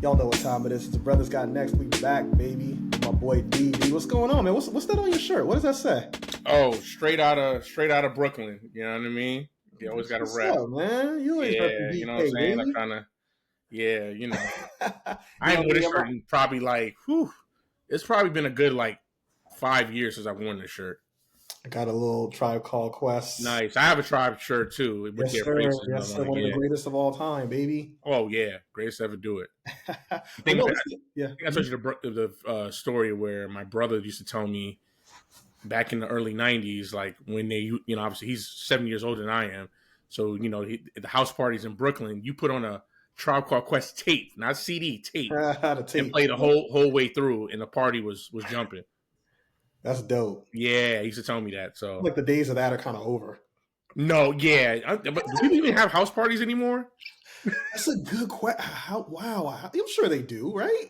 Y'all know what time it is. The Brothers Got Next. We back, baby. My boy DD. What's going on, man? What's that on your shirt? What does that say? Oh, straight out of Brooklyn. You know what I mean? You always got to What's rep. up, man? You always repping Yeah, you know what I'm BK, saying? baby. I ain't worn this I'm shirt in probably it's probably been a good 5 years since I've worn this shirt. I got a little Tribe Called Quest. Nice. I have a Tribe shirt too with Yes, their sir. faces. Yes, sir. One of the greatest of all time, baby. Oh yeah, greatest to ever do it. I Well, think, no, I think I told you the story where my brother used to tell me back in the early '90s, like when they, obviously he's 7 years older than I am. So the house parties in Brooklyn, you put on a Tribe Called Quest tape, not CD, tape, the tape. and play the whole way through, and the party was jumping. That's dope. Yeah, he used to tell me that. So Like the days of that are kind of over. no, yeah, but do people even have house parties anymore? That's a good question. Wow, I'm sure they do, right?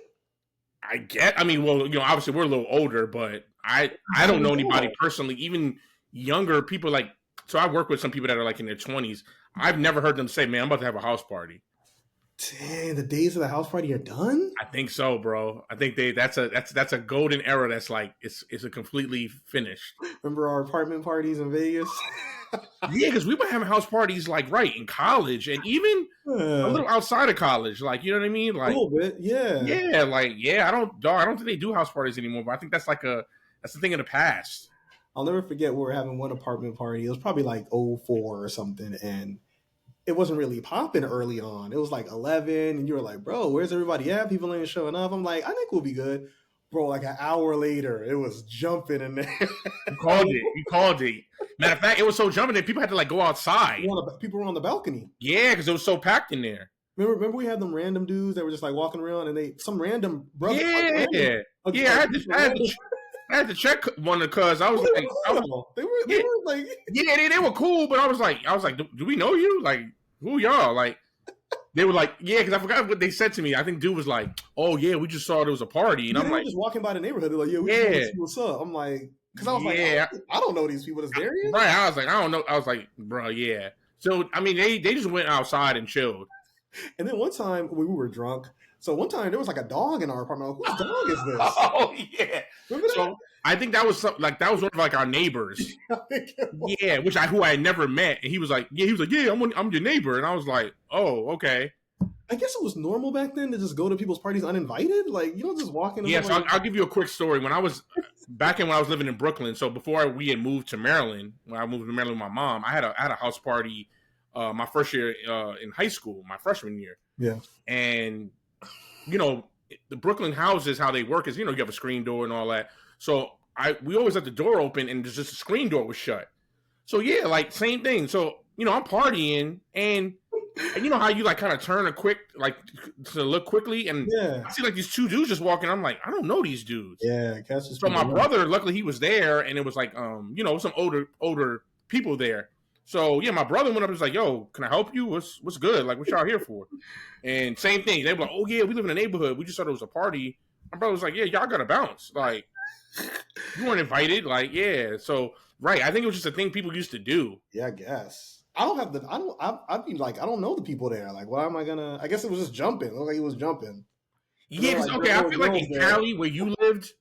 I mean, well, obviously we're a little older, but I don't know anybody personally, even younger people so I work with some people that are in their 20s. I've never heard them say, "Man, I'm about to have a house party." Dang, the days of the house party are done? I think so, bro. I think that's a golden era that's it's a completely finished. Remember our apartment parties in Vegas? Yeah, because we were having house parties in college and even a little outside of college. You know what I mean? A little bit, yeah. Yeah, I don't think they do house parties anymore, but I think that's a thing of the past. I'll never forget we were having one apartment party. It was probably 04 or something, and it wasn't really popping early on. It was 11, and you were like, bro, where's everybody at? People ain't showing up. I'm like, I think we'll be good. Bro, an hour later, it was jumping in there. You called it. Matter of fact, it was so jumping that people had to go outside. People were on the balcony. Yeah, because it was so packed in there. Remember we had them random dudes that were just walking around, and some random brother. Yeah, I had to check one of the cuz I was they were they were cool, but I was like, do we know you? Who y'all? They were because I forgot what they said to me. I think dude was like, oh yeah, we just saw there was a party, and I'm just walking by the neighborhood. They're like, yeah, see what's up. I'm like, because I was I don't know these people. Is Darian? Right. I was like, I don't know. I was like, bro, yeah. So I mean, they just went outside and chilled. And then one time we were drunk. So one time there was a dog in our apartment. Whose dog is this? Oh yeah. Remember that? So I think that was something that was one of our neighbors. Yeah, who I had never met. And he was like, yeah, I'm your neighbor. And I was like, oh, okay. I guess it was normal back then to just go to people's parties uninvited. You don't just walk in. Yeah, so I'll give you a quick story. When I was when I was living in Brooklyn, so before we had moved to Maryland, when I moved to Maryland with my mom, I had a house party my first year in high school, my freshman year. Yeah. And the Brooklyn houses, how they work is, you have a screen door and all that. So we always let the door open and just the screen door was shut. So yeah, same thing. So, I'm partying and you know how you kind of turn to look quickly and I see these two dudes just walking. I'm like, I don't know these dudes. Yeah. So my brother, luckily he was there and it was some older people there. So yeah, my brother went up and was like, yo, can I help you? What's good? What y'all here for? And same thing. They were like, oh yeah, we live in a neighborhood. We just thought it was a party. My brother was like, yeah, y'all gotta bounce. You weren't invited. Yeah. So right. I think it was just a thing people used to do. Yeah, I guess. I'd be I don't know the people there. Why am I gonna? I guess it was just jumping. It looked like he was jumping. Yeah. Okay. I feel in Cali where you lived,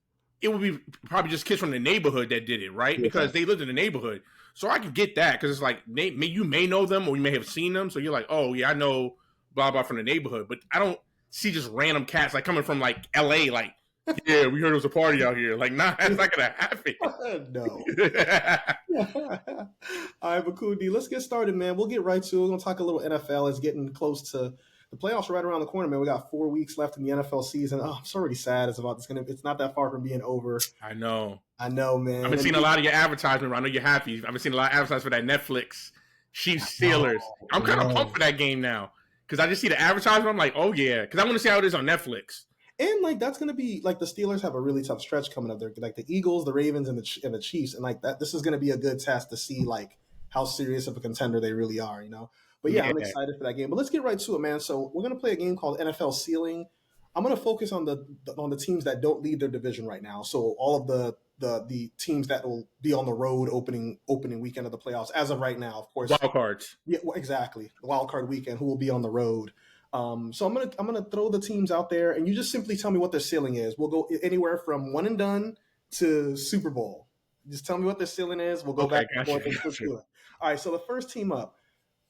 it would be probably just kids from the neighborhood that did it, right? Yeah. Because they lived in the neighborhood. So I can get that because it's you may know them or you may have seen them. So you're like, oh, yeah, I know blah, blah from the neighborhood. But I don't see just random cats coming from L.A. Yeah, we heard there was a party out here. Nah, that's not going to happen. No. All right, but cool, D. Let's get started, man. We'll get right to it. We're going to talk a little NFL. It's getting close to the playoffs are right around the corner, man. We got 4 weeks left in the NFL season. Oh, I'm so already sad. It's not that far from being over. I know, man. I've been seeing a lot of your advertisement. I know you're happy. I've been seeing a lot of advertisements for that Netflix Chiefs Steelers. I'm kind of pumped for that game now because I just see the advertisement. I'm like, oh yeah, because I want to see how it is on Netflix. And that's going to be the Steelers have a really tough stretch coming up there. The Eagles, the Ravens, and the Chiefs, and that. This is going to be a good test to see how serious of a contender they really are. But yeah, I'm excited for that game. But let's get right to it, man. So we're going to play a game called NFL Ceiling. I'm going to focus on the teams that don't lead their division right now. So all of the teams that will be on the road opening weekend of the playoffs as of right now, of course. Wild cards. Yeah, well, exactly. The wild card weekend, who will be on the road. So I'm gonna throw the teams out there, and you just simply tell me what their ceiling is. We'll go anywhere from one and done to Super Bowl. Just tell me what their ceiling is. We'll go back and forth. All right. So the first team up,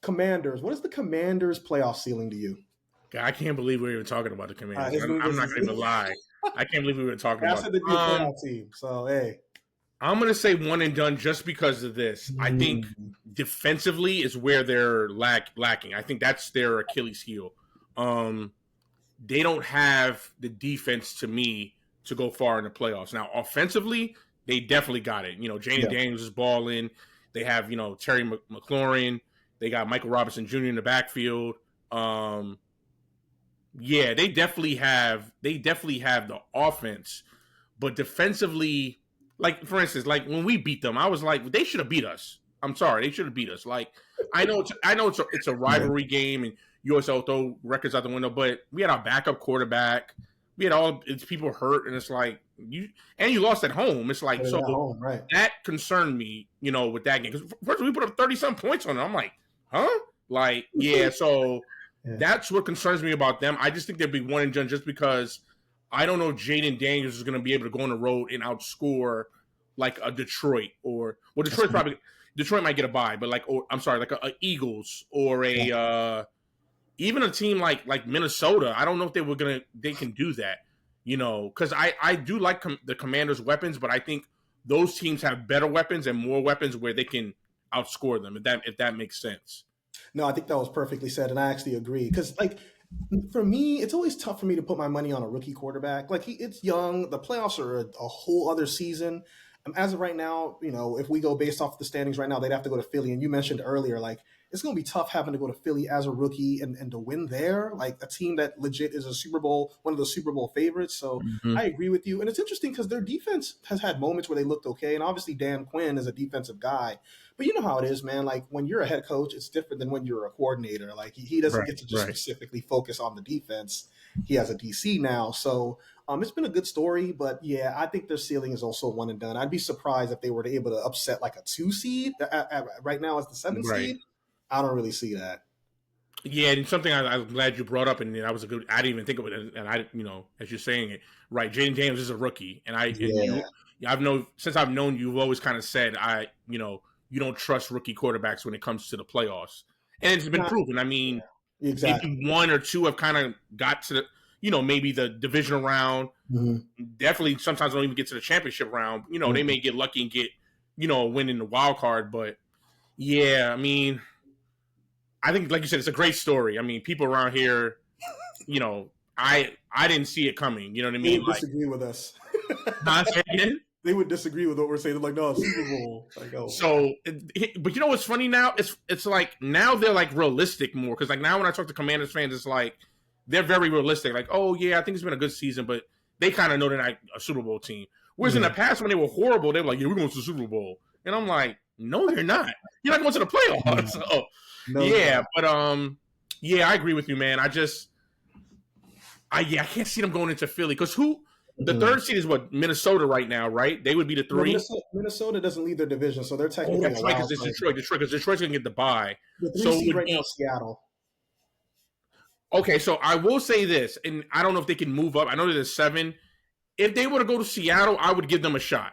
Commanders. What is the Commanders' playoff ceiling to you? God, I can't believe we're even talking about the Commanders. I'm not going to lie. I can't believe we were talking about. That's a playoff team. So hey. I'm going to say one and done just because of this. I think defensively is where they're lacking. I think that's their Achilles heel. They don't have the defense to me to go far in the playoffs. Now, offensively, they definitely got it. Jaden Daniels is balling. They have, Terry McLaurin. They got Michael Robinson Jr. in the backfield. They definitely have the offense, but defensely, like for instance, like when we beat them, I was like, they should have beat us. I'm sorry, they should have beat us. Like I know it's a rivalry game, and you always throw records out the window, but we had our backup quarterback. We had it's people hurt, and it's like you lost at home. It's like home, right. That concerned me, with that game because first we put up 30-some points on them. I'm like, huh? Like so. Yeah. That's what concerns me about them. I just think they'll be one and done just because I don't know if Jaden Daniels is going to be able to go on the road and outscore like a Detroit Detroit might get a bye, but like a Eagles or even a team like Minnesota. I don't know if they can do that, because I do like the Commanders' weapons, but I think those teams have better weapons and more weapons where they can outscore them. If that makes sense. No, I think that was perfectly said, and I actually agree. Because, for me, it's always tough for me to put my money on a rookie quarterback. It's young. The playoffs are a whole other season. As of right now, if we go based off the standings right now, they'd have to go to Philly. And you mentioned earlier, it's going to be tough having to go to Philly as a rookie and to win there, a team that legit is one of the Super Bowl favorites. So I agree with you. And it's interesting because their defense has had moments where they looked okay. And obviously Dan Quinn is a defensive guy. But you know how it is, man. When you're a head coach, it's different than when you're a coordinator. He doesn't get to just specifically focus on the defense. He has a DC now. So it's been a good story. But, yeah, I think their ceiling is also one and done. I'd be surprised if they were able to upset a 2 seed right now as the 7 seed. I don't really see that. Yeah, and something I'm glad you brought up, and that was a good. I didn't even think of it, and I, as you're saying it, right? Jaden Daniels is a rookie, and since I've known you, you've always kind of said you don't trust rookie quarterbacks when it comes to the playoffs, and it's been proven. I mean, exactly. Maybe one or two have kind of got to the, maybe the divisional round. Mm-hmm. Definitely, sometimes don't even get to the championship round. They may get lucky and get a win in the wild card, but yeah, I mean. I think, like you said, it's a great story. I mean, people around here, I didn't see it coming. You know what I mean? They would disagree with us. They would disagree with what we're saying. They're like, no, Super Bowl. So, but you know what's funny now? It's like now they're like realistic more because now when I talk to Commanders fans, it's like they're very realistic. Like, oh yeah, I think it's been a good season, but they kind of know they're not a Super Bowl team. Whereas in the past when they were horrible, they were like, yeah, we're going to the Super Bowl, and I'm like, no, they're not. You're not going to the playoffs. So. No, but I agree with you, man. I can't see them going into Philly because the third seed is what Minnesota right now, right? They would be the 3. No, Minnesota doesn't lead their division, so they're technically. That's right, because it's Detroit. Because Detroit's gonna get the bye. The 3 seed right now is Seattle. Okay, so I will say this, and I don't know if they can move up. I know there's 7. If they were to go to Seattle, I would give them a shot.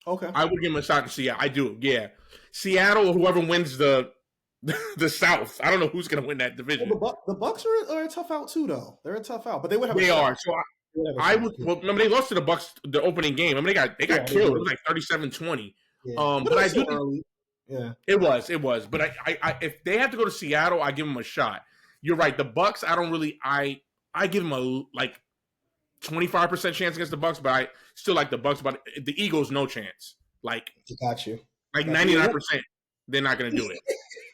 Okay, I would give them a shot to Seattle. I do, yeah. Seattle or whoever wins the South. I don't know who's going to win that division. Well, the Bucks are a tough out too, though. They're a tough out, but they would have. They are. So I would. Well, remember they lost to the Bucks the opening game. I mean, they got killed. It was like 37-20. Yeah. But I do. Early. Yeah. It was. But I if they have to go to Seattle, I give them a shot. You're right. The Bucks. I don't really. I give them a 25% chance against the Bucks, but I still like the Bucks. But the Eagles, no chance. Got you. 99%. They're not going to do it.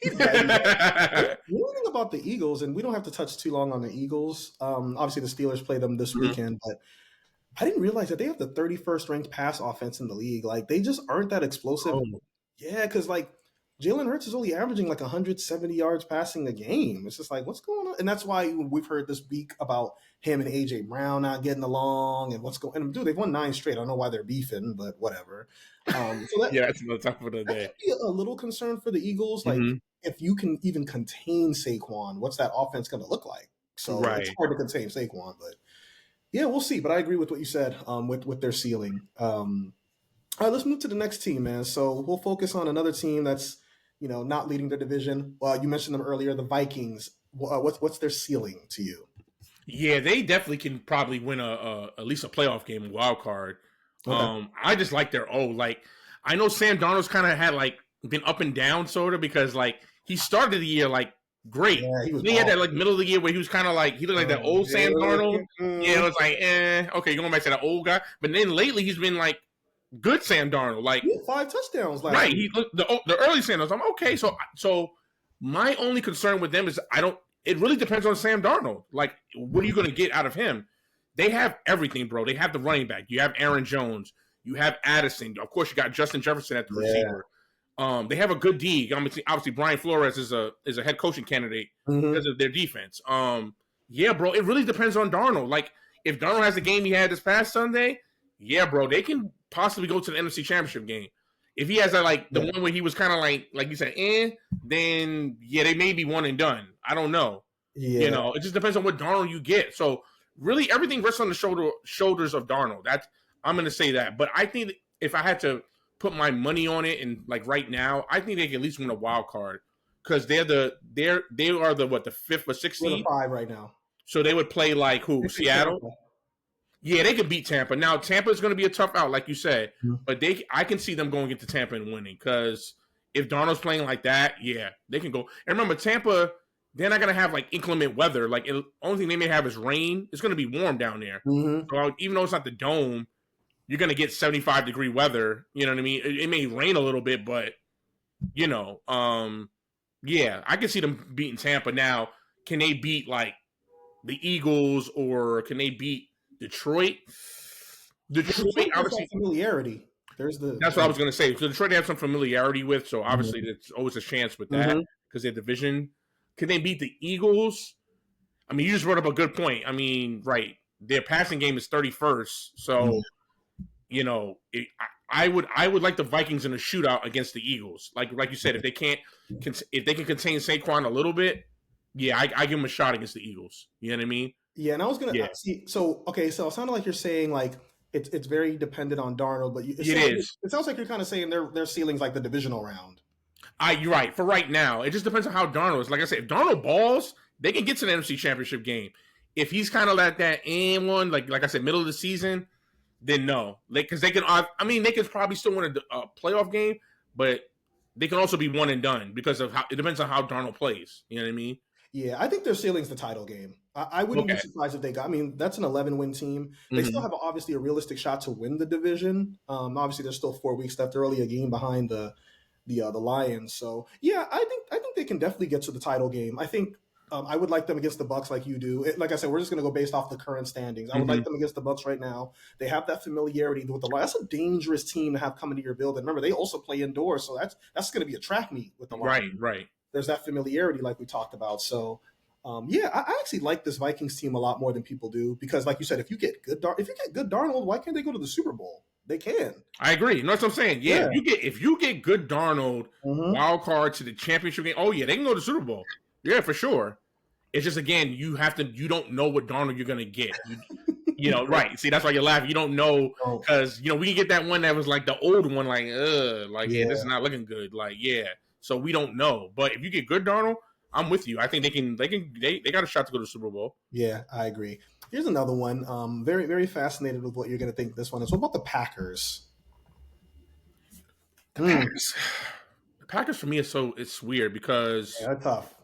The only thing about the Eagles, and we don't have to touch too long on the Eagles. Obviously, the Steelers play them this weekend, but I didn't realize that they have the 31st ranked pass offense in the league. They just aren't that explosive. Oh. Yeah, because Jalen Hurts is only averaging 170 yards passing a game. It's just what's going on? And that's why we've heard this week about him and AJ Brown not getting along and what's going on. Dude, they've won 9 straight. I don't know why they're beefing, but whatever. That's another topic for the day. That could be a little concern for the Eagles. If you can even contain Saquon, what's that offense going to look like? So it's hard to contain Saquon, but yeah, we'll see. But I agree with what you said with their ceiling. All right, let's move to the next team, man. So we'll focus on another team that's not leading their division. You mentioned them earlier, the Vikings. What's their ceiling to you? Yeah, they definitely can probably win at least a playoff game, a wild card. Okay. I just like their like I know Sam Darnold's kind of had like been up and down sort of because like he started the year like great. Yeah, he had that like middle of the year where he was kind of like he looked like that old Sam Darnold. Yeah, it was like okay, going back to that old guy. But then lately he's been like good Sam Darnold, like 5 touchdowns last right. He looked the early Sam Darnold. I'm okay. So my only concern with them is it really depends on Sam Darnold. Like, what are you going to get out of him? They have everything, bro. They have the running back. You have Aaron Jones. You have Addison. Of course, you got Justin Jefferson at the receiver. They have a good D. I mean, obviously, Brian Flores is a head coaching candidate because of their defense. Yeah, bro. It really depends on Darnold. Like, if Darnold has the game he had this past Sunday, yeah, bro, they can possibly go to the NFC Championship game. If he has that, like the one where he was kind of like you said, then yeah, they may be one and done. I don't know. Yeah. It just depends on what Darnold you get. So really, everything rests on the shoulders of Darnold. I'm going to say that. But I think if I had to put my money on it, and like right now, I think they can at least win a wild card because they are the 5th or 6th seed. 5 right now. So they would play like who? Seattle. Tampa. Yeah, they could beat Tampa. Now Tampa is going to be a tough out, like you said, but I can see them going into Tampa and winning because if Darnold's playing like that, yeah, they can go. And remember, Tampa, they're not going to have like inclement weather. Like the only thing they may have is rain. It's going to be warm down there. So even though it's not the dome, you're going to get 75-degree weather. You know what I mean? It may rain a little bit, but yeah, I can see them beating Tampa. Now, can they beat like the Eagles or can they beat Detroit, obviously familiarity. That's what I was going to say. So Detroit they have some familiarity with, so obviously there's always a chance with that because their division. Can they beat the Eagles? I mean, you just brought up a good point. I mean, right, their passing game is 31st, so I would like the Vikings in a shootout against the Eagles. Like you said, if they can contain Saquon a little bit, yeah, I give them a shot against the Eagles. You know what I mean? Yeah, and I was gonna see. So it sounded like you're saying like it's very dependent on Darnold, but it sounds like you're kind of saying their ceiling's like the divisional round. You're right. For right now, it just depends on how Darnold is. Like I said, if Darnold balls, they can get to the NFC Championship game. If he's kind of like that one, like I said, middle of the season, then no, because they can. I mean, they could probably still win a playoff game, but they can also be one and done because of how it depends on how Darnold plays. You know what I mean? Yeah, I think their ceiling's the title game. I wouldn't be surprised if they got. I mean, that's an 11-win team. They still have obviously a realistic shot to win the division. Obviously, there's still 4 weeks left. They're only a game behind the Lions. So yeah, I think they can definitely get to the title game. I think I would like them against the Bucs, like you do. Like I said, we're just going to go based off the current standings. I would like them against the Bucs right now. They have that familiarity with the Lions. That's a dangerous team to have come into your building. Remember, they also play indoors, so that's going to be a track meet with the Lions. Right. There's that familiarity, like we talked about. So. I actually like this Vikings team a lot more than people do because, like you said, if you get good Darnold, why can't they go to the Super Bowl? They can. I agree. You know what I'm saying? Yeah. If you get good Darnold, wild card to the championship game. Oh yeah, they can go to the Super Bowl. Yeah, for sure. It's just again, you don't know what Darnold you're gonna get. Right? See, that's why you're laughing. You don't know because we can get that one that was like the old one, this is not looking good. So we don't know. But if you get good Darnold. I'm with you. I think they got a shot to go to the Super Bowl. Yeah, I agree. Here's another one. Very, very fascinated with what you're going to think this one is. What about the Packers? The Packers for me it's weird because they're tough.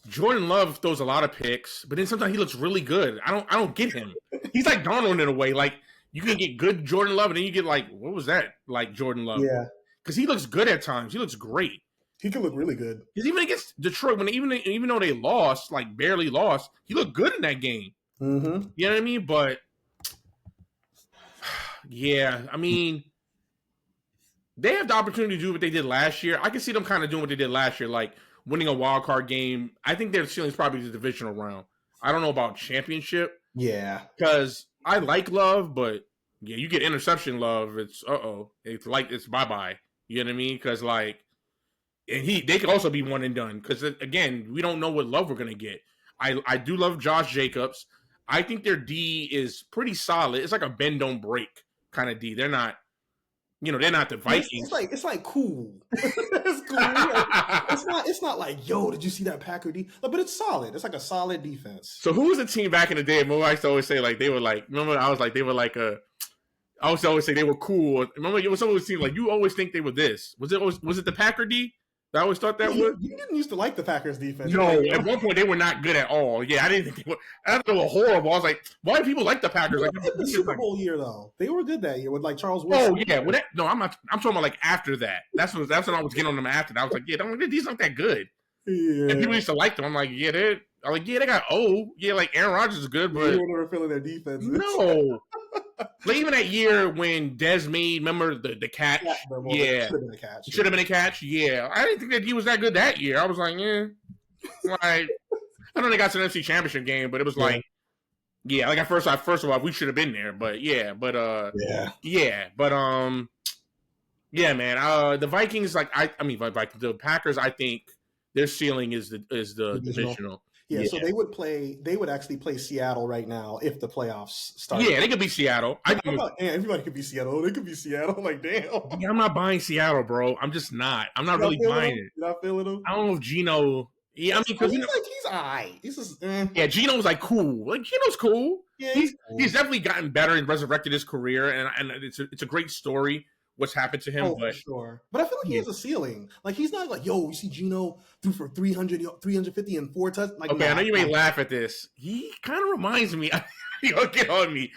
Jordan Love throws a lot of picks, but then sometimes he looks really good. I don't get him. He's like Darnold in a way. Like you can get good Jordan Love, and then you get like what was that like Jordan Love? Yeah, because he looks good at times. He looks great. He could look really good. Because even against Detroit, even though they lost, like barely lost, he looked good in that game. You know what I mean? But yeah, I mean, they have the opportunity to do what they did last year. I can see them kind of doing what they did last year, like winning a wild card game. I think their ceiling is probably the divisional round. I don't know about championship. Yeah, because I like Love, but yeah, you get interception Love. It's it's bye bye. You know what I mean? Because like. And they could also be one and done because again, we don't know what Love we're gonna get. I do love Josh Jacobs. I think their D is pretty solid. It's like a bend don't break kind of D. They're not, they're not the Vikings. It's like cool. It's cool. Like, it's not like, yo, did you see that Packer D? But it's solid. It's like a solid defense. So who was the team back in the day? Remember I used to always say like they were like. Remember I was like they were like a. I used to always say they were cool. Remember it was someone who seemed like you always think they were this. Was it the Packer D? I always thought that was. You didn't used to like the Packers defense. No, at one point they were not good at all. Yeah, I didn't think they were. I thought they were horrible. I was like, why do people like the Packers? Like the Super Bowl year though, they were good that year with like Charles Wilson. Oh yeah, no, I'm not. I'm talking about like after that. That's when I was getting on them after that. I was like, yeah, these aren't that good. Yeah. And people used to like them. I'm like, yeah, they got old. Yeah, like Aaron Rodgers is good, but you were feeling their defense. No. Like even that year when Dez made, remember the catch? Yeah. Should have been a catch. Yeah. I didn't think that he was that good that year. I was like, yeah. Like, I know they got to the NFC Championship game, but it was like, yeah, like first of all, we should have been there. But yeah, but yeah, man. The Vikings, the Packers, I think their ceiling is the divisional. Yeah, so they would actually play Seattle right now if the playoffs start. Yeah, they could be Seattle. Everybody could be Seattle. They could be Seattle. Like, damn. Yeah, I'm not buying Seattle, bro. I'm just not. I'm not really buying it. You're not feeling him? I don't know if Gino. Yeah, I mean, because he's all right. He's just, Yeah, Gino's like cool. Like Gino's cool. Yeah, he's definitely gotten better and resurrected his career, and it's a great story. What's happened to him, for sure. But I feel like he has a ceiling. Like he's not like, yo, you see Gino threw for 350 and 4 touchdowns. Like, okay, I know you may laugh at this. He kind of reminds me. You'll get on me.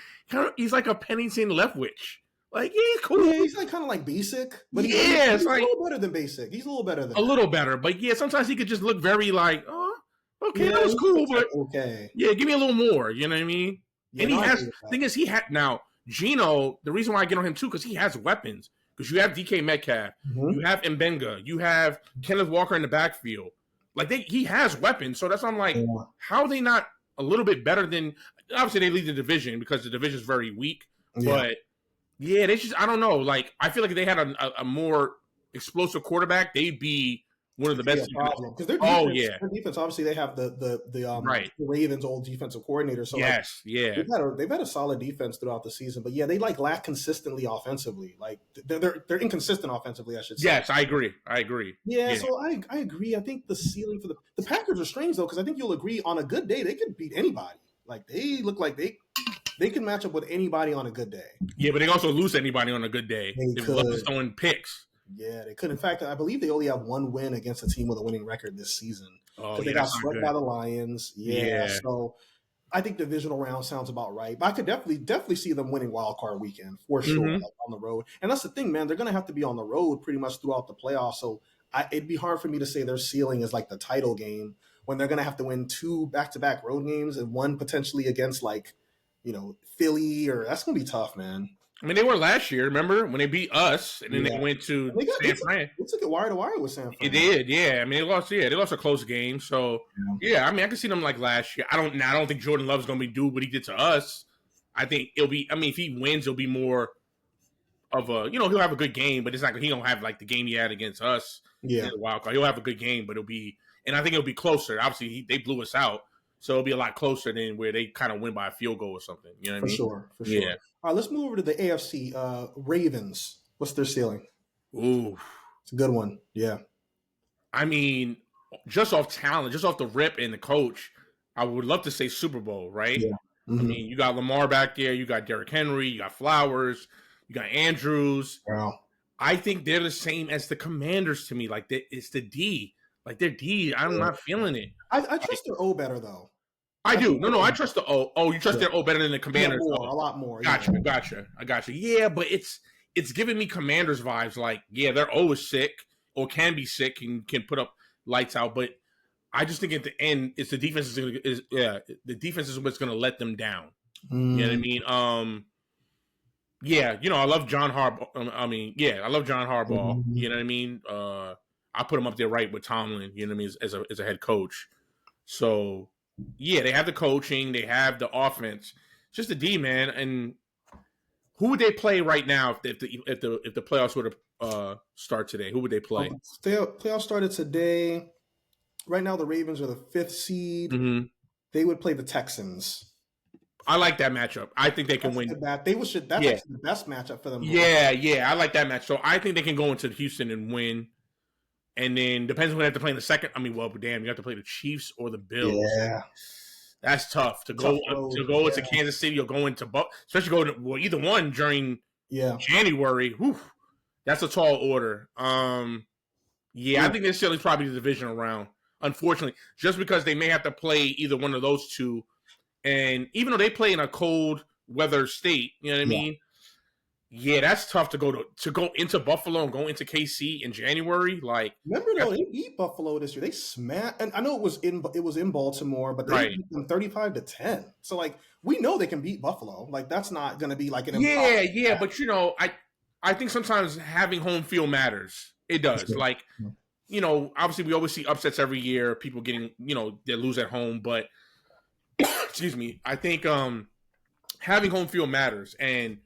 He's like a Pennington Leftwich. Like he's cool. Yeah, he's like kind of like basic, but he's a little better than basic. He's a little better than little better. But yeah, sometimes he could just look very like, oh, okay, that was cool, but okay, yeah, give me a little more. You know what I mean? Yeah, and thing is, he had now. Gino, the reason why I get on him too, because he has weapons. Because you have DK Metcalf, you have Mbenga, you have Kenneth Walker in the backfield. Like he has weapons, so that's why I'm like, how are they not a little bit better than? Obviously, they lead the division because the division is very weak. Yeah. But yeah, they just I don't know. Like I feel like if they had a more explosive quarterback, they'd be one of the best. Because their defense, obviously they have the Ravens' old defensive coordinator. So they've had a solid defense throughout the season, but yeah, they lack consistently offensively. Like they're inconsistent offensively, I should say. Yes, I agree. Yeah, so I agree. I think the ceiling for the Packers are strange though, because I think you'll agree on a good day they could beat anybody. Like they look like they can match up with anybody on a good day. Yeah, but they also lose anybody on a good day. They love throwing picks. Yeah, they could. In fact, I believe they only have one win against a team with a winning record this season. Oh, they got swept by the Lions. Yeah, so I think divisional round sounds about right. But I could definitely see them winning wild card weekend for sure on the road. And that's the thing, man. They're going to have to be on the road pretty much throughout the playoffs. So it'd be hard for me to say their ceiling is like the title game when they're going to have to win 2 back-to-back road games and one potentially against Philly that's going to be tough, man. I mean, they were last year, remember? When they beat us, and then they went to San Fran. They took it wire to wire with San Fran. It did, yeah. I mean, they lost a close game. So, yeah, I mean, I can see them like last year. I don't think Jordan Love's going to do what he did to us. I think it'll be, I mean, if he wins, it'll be more of a, he'll have a good game, but it's not, he don't have like the game he had against us. Yeah. In the wild card. He'll have a good game, but it'll be, and I think it'll be closer. Obviously, they blew us out. So it'll be a lot closer than where they kind of win by a field goal or something. You know what I mean? For sure. Yeah. All right, let's move over to the AFC. Ravens. What's their ceiling? Ooh. It's a good one. Yeah. I mean, just off talent, just off the rip and the coach, I would love to say Super Bowl, right? Yeah. Mm-hmm. I mean, you got Lamar back there. You got Derrick Henry. You got Flowers. You got Andrews. Wow. I think they're the same as the Commanders to me. Like, it's the D. Like, their D, I'm not feeling it. I trust their O better, though. I do. No, I trust the O. Oh, you trust their O better than the Commanders? A lot more. Gotcha. I gotcha. Yeah, but it's giving me Commanders vibes. Like, yeah, their O is sick or can be sick and can put up lights out. But I just think at the end, it's the defense the defense is what's going to let them down. You know what I mean? Yeah, I love John Harbaugh. I love John Harbaugh. Mm-hmm. You know what I mean? I put him up there right with Tomlin. You know what I mean? As a head coach. So. Yeah, they have the coaching, they have the offense. It's just the D, man. And who would they play right now if the playoffs were to start today? Who would they play? Playoffs started today. Right now, the Ravens are the 5th seed. Mm-hmm. They would play the Texans. I like that matchup. I think they can win. That's actually the best matchup for them. Yeah, I like that match. So I think they can go into Houston and win. And then depends on when they have to play in the second. I mean, well, damn, you have to play the Chiefs or the Bills. Yeah, that's tough to go into Kansas City or go into, especially go to either one during January. Whew, that's a tall order. I think they're still probably the divisional round. Unfortunately, just because they may have to play either one of those two. And even though they play in a cold weather state, you know what I mean? Yeah, that's tough to go into Buffalo and go into KC in January. Like, remember though, they beat Buffalo this year. They smashed, and I know it was in Baltimore, but they beat them 35-10. So like, we know they can beat Buffalo. Like, that's not going to be like an impossible but you know, I think sometimes having home field matters. It does. Like, you know, obviously we always see upsets every year. People getting, you know, they lose at home, but excuse me. I think having home field matters, and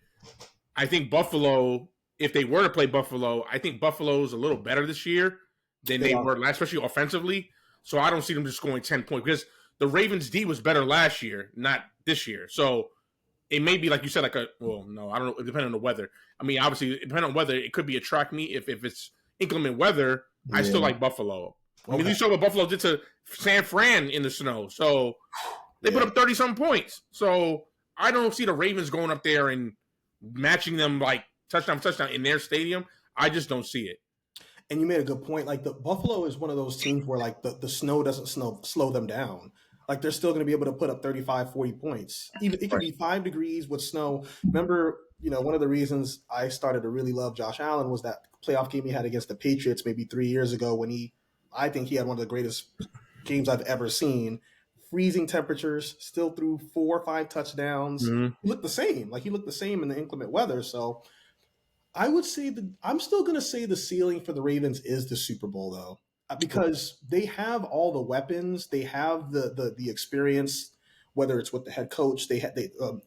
I think Buffalo, if they were to play Buffalo, I think Buffalo's a little better this year than they were last, especially offensively. So I don't see them just scoring 10 points because the Ravens' D was better last year, not this year. So it may be, like you said, I don't know. It depends on the weather. I mean, obviously, depending on weather, it could be a track meet. If it's inclement weather, I still like Buffalo. I mean, you saw what Buffalo did to San Fran in the snow. So they put up 30-some points. So I don't see the Ravens going up there and matching them like touchdown in their stadium. I just don't see it. And you made a good point. Like, the Buffalo is one of those teams where like the snow doesn't slow them down. Like, they're still going to be able to put up 35, 40 points. Even it could be 5 degrees with snow. Remember, you know, one of the reasons I started to really love Josh Allen was that playoff game he had against the Patriots maybe 3 years ago when I think he had one of the greatest games I've ever seen. Freezing temperatures, still threw 4 or 5 touchdowns. He looked the same. Like, he looked the same in the inclement weather. So I would say I'm still going to say the ceiling for the Ravens is the Super Bowl, though, because they have all the weapons. They have the experience, whether it's with the head coach.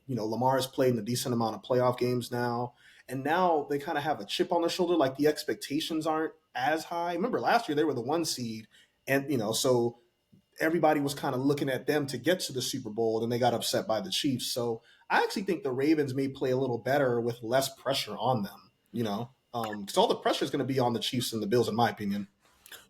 Lamar's played in a decent amount of playoff games now. And now they kind of have a chip on their shoulder. Like, the expectations aren't as high. Remember last year they were the 1 seed. And, you know, so everybody was kind of looking at them to get to the Super Bowl, and they got upset by the Chiefs. So I actually think the Ravens may play a little better with less pressure on them, you know, because all the pressure is going to be on the Chiefs and the Bills, in my opinion.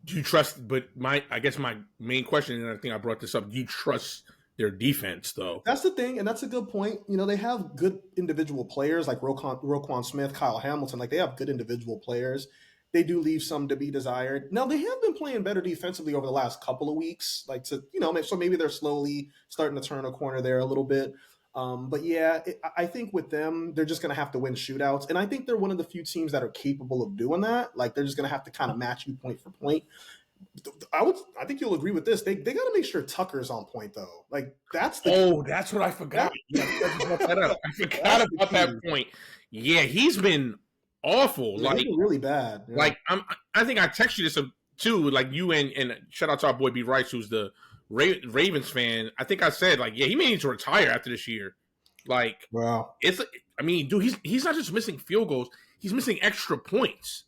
Do you trust, but I guess my main question, and I think I brought this up, do you trust their defense, though? That's the thing, and that's a good point. You know, they have good individual players like Roquan Smith, Kyle Hamilton. Like, they have good individual players. They do leave some to be desired. Now, they have been playing better defensively over the last couple of weeks. Like, so maybe they're slowly starting to turn a corner there a little bit. But yeah, I think with them, they're just going to have to win shootouts. And I think they're one of the few teams that are capable of doing that. Like, they're just going to have to kind of match you point for point. I think you'll agree with this. They got to make sure Tucker's on point, though. Like, that's that's what I forgot. I forgot about that point. Yeah, he's been awful. Yeah, like, really bad. Yeah. Like, I think I texted you this too. Like, you and shout out to our boy B Rice, who's the Ravens fan. I think I said, like, yeah, he may need to retire after this year. Like, wow. Dude, he's not just missing field goals; he's missing extra points.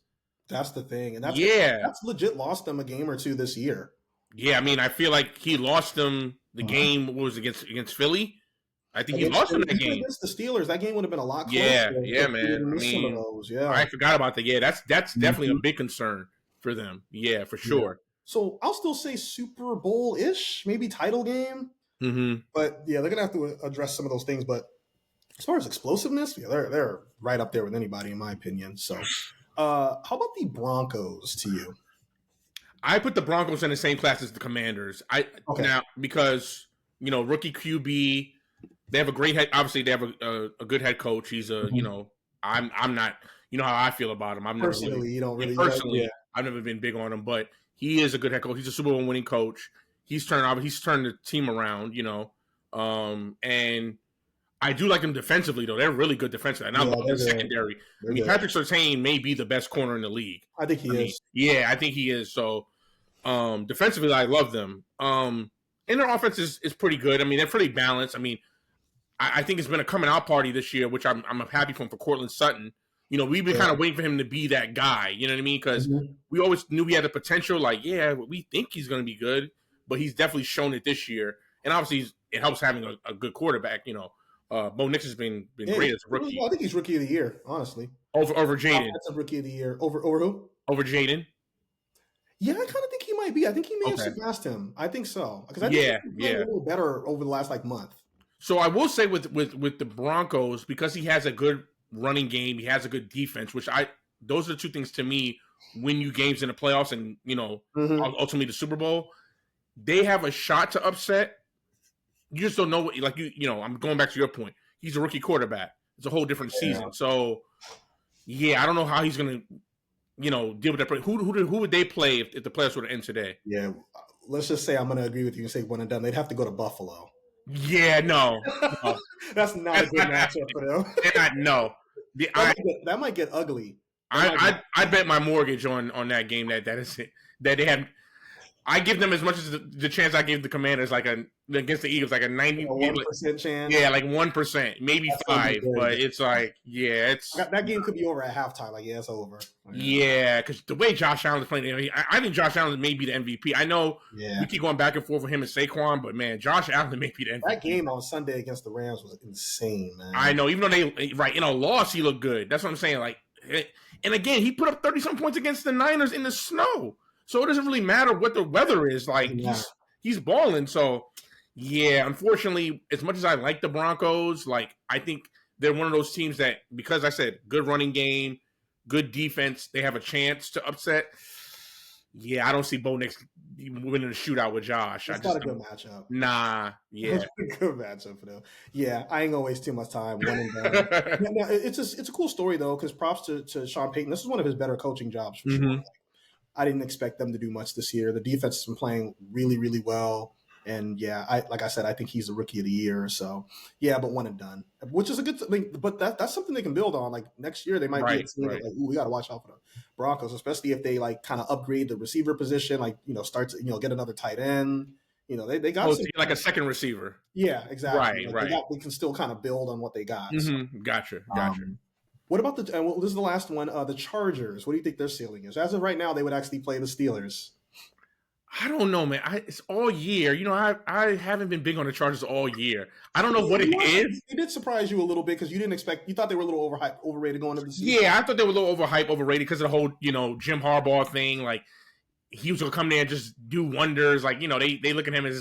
That's the thing, and that's legit lost them a game or two this year. Yeah, I mean, I feel like he lost them the game. What was it, against Philly? I think he lost them that game against the Steelers. That game would have been a lot closer. Yeah, man. I forgot about that. Yeah, that's definitely a big concern for them. Yeah, for sure. So I'll still say Super Bowl-ish, maybe title game. Mm-hmm. But yeah, they're gonna have to address some of those things. But as far as explosiveness, yeah, they're right up there with anybody, in my opinion. So, how about the Broncos to you? I put the Broncos in the same class as the Commanders. Now, because, you know, rookie QB. They have a great head. Obviously, they have a good head coach. He's you know, I'm not. You know how I feel about him. I've never I've never been big on him, but he is a good head coach. He's a Super Bowl winning coach. He's turned the team around. You know, and I do like them defensively, though. They're really good defensively, and I love the secondary. Patrick Surtain may be the best corner in the league. I think he is. Yeah, I think he is. So, defensively, I love them. And their offense is pretty good. I mean, they're pretty balanced. I mean, I think it's been a coming out party this year, which I'm happy for Courtland Sutton. You know, we've been kind of waiting for him to be that guy. You know what I mean? Because we always knew he had the potential. Like, yeah, we think he's going to be good, but he's definitely shown it this year. and obviously it helps having a good quarterback. Bo Nix has been great as a rookie. I think he's rookie of the year, honestly. Over Jaden. That's a rookie of the year. Over who? Over Jaden. Yeah, I kind of think he might be. I think he may have surpassed him. I think so. Because I think he's playing a little better over the last month. So I will say with the Broncos, because he has a good running game, he has a good defense, those are the two things to me win you games in the playoffs and ultimately the Super Bowl. They have a shot to upset. You just don't know what I'm going back to your point. He's a rookie quarterback. It's a whole different season. So I don't know how he's gonna deal with that. Who would they play if the playoffs were to end today? Yeah, let's just say I'm going to agree with you and say one and done. They'd have to go to Buffalo. Yeah, no. That's not a good matchup for them. That might get ugly. I bet my mortgage on that game that they have. I give them as much as the chance I gave the Commanders, against the Eagles, like a 1% chance. Yeah, like 1%, maybe 5%. But it's that game could be over at halftime. It's over. Yeah, because the way Josh Allen is playing, I think Josh Allen may be the MVP. I know we keep going back and forth with him and Saquon, but man, Josh Allen may be the MVP. That game on Sunday against the Rams was insane, man. I know, even though in a loss he looked good. That's what I'm saying. And again, he put up 30-some points against the Niners in the snow. So it doesn't really matter what the weather is. He's balling. So, unfortunately, as much as I like the Broncos, I think they're one of those teams that, because I said good running game, good defense, they have a chance to upset. I don't see Bo Nix winning a shootout with Josh. It's not a good matchup. Nah, It's a good matchup for them. I ain't gonna waste too much time. One and done. It's a cool story though, because props to Sean Payton. This is one of his better coaching jobs for sure. I didn't expect them to do much this year. The defense has been playing really, really well. And like I said, I think he's the rookie of the year. So but one and done, which is a good thing. But that's something they can build on. Next year, they might be a team that, we got to watch out for the Broncos, especially if they kind of upgrade the receiver position, start to get another tight end. They got like a second receiver. Yeah, exactly. Right. They can still kind of build on what they got. Mm-hmm. Gotcha. What about this is the last one, the Chargers? What do you think their ceiling is? As of right now, they would actually play the Steelers. I don't know, man. It's all year. I haven't been big on the Chargers all year. I don't know what it is. It did surprise you a little bit because you thought they were a little overrated going into the season. Yeah, I thought they were a little overrated because of the whole, Jim Harbaugh thing. He was going to come there and just do wonders. They look at him as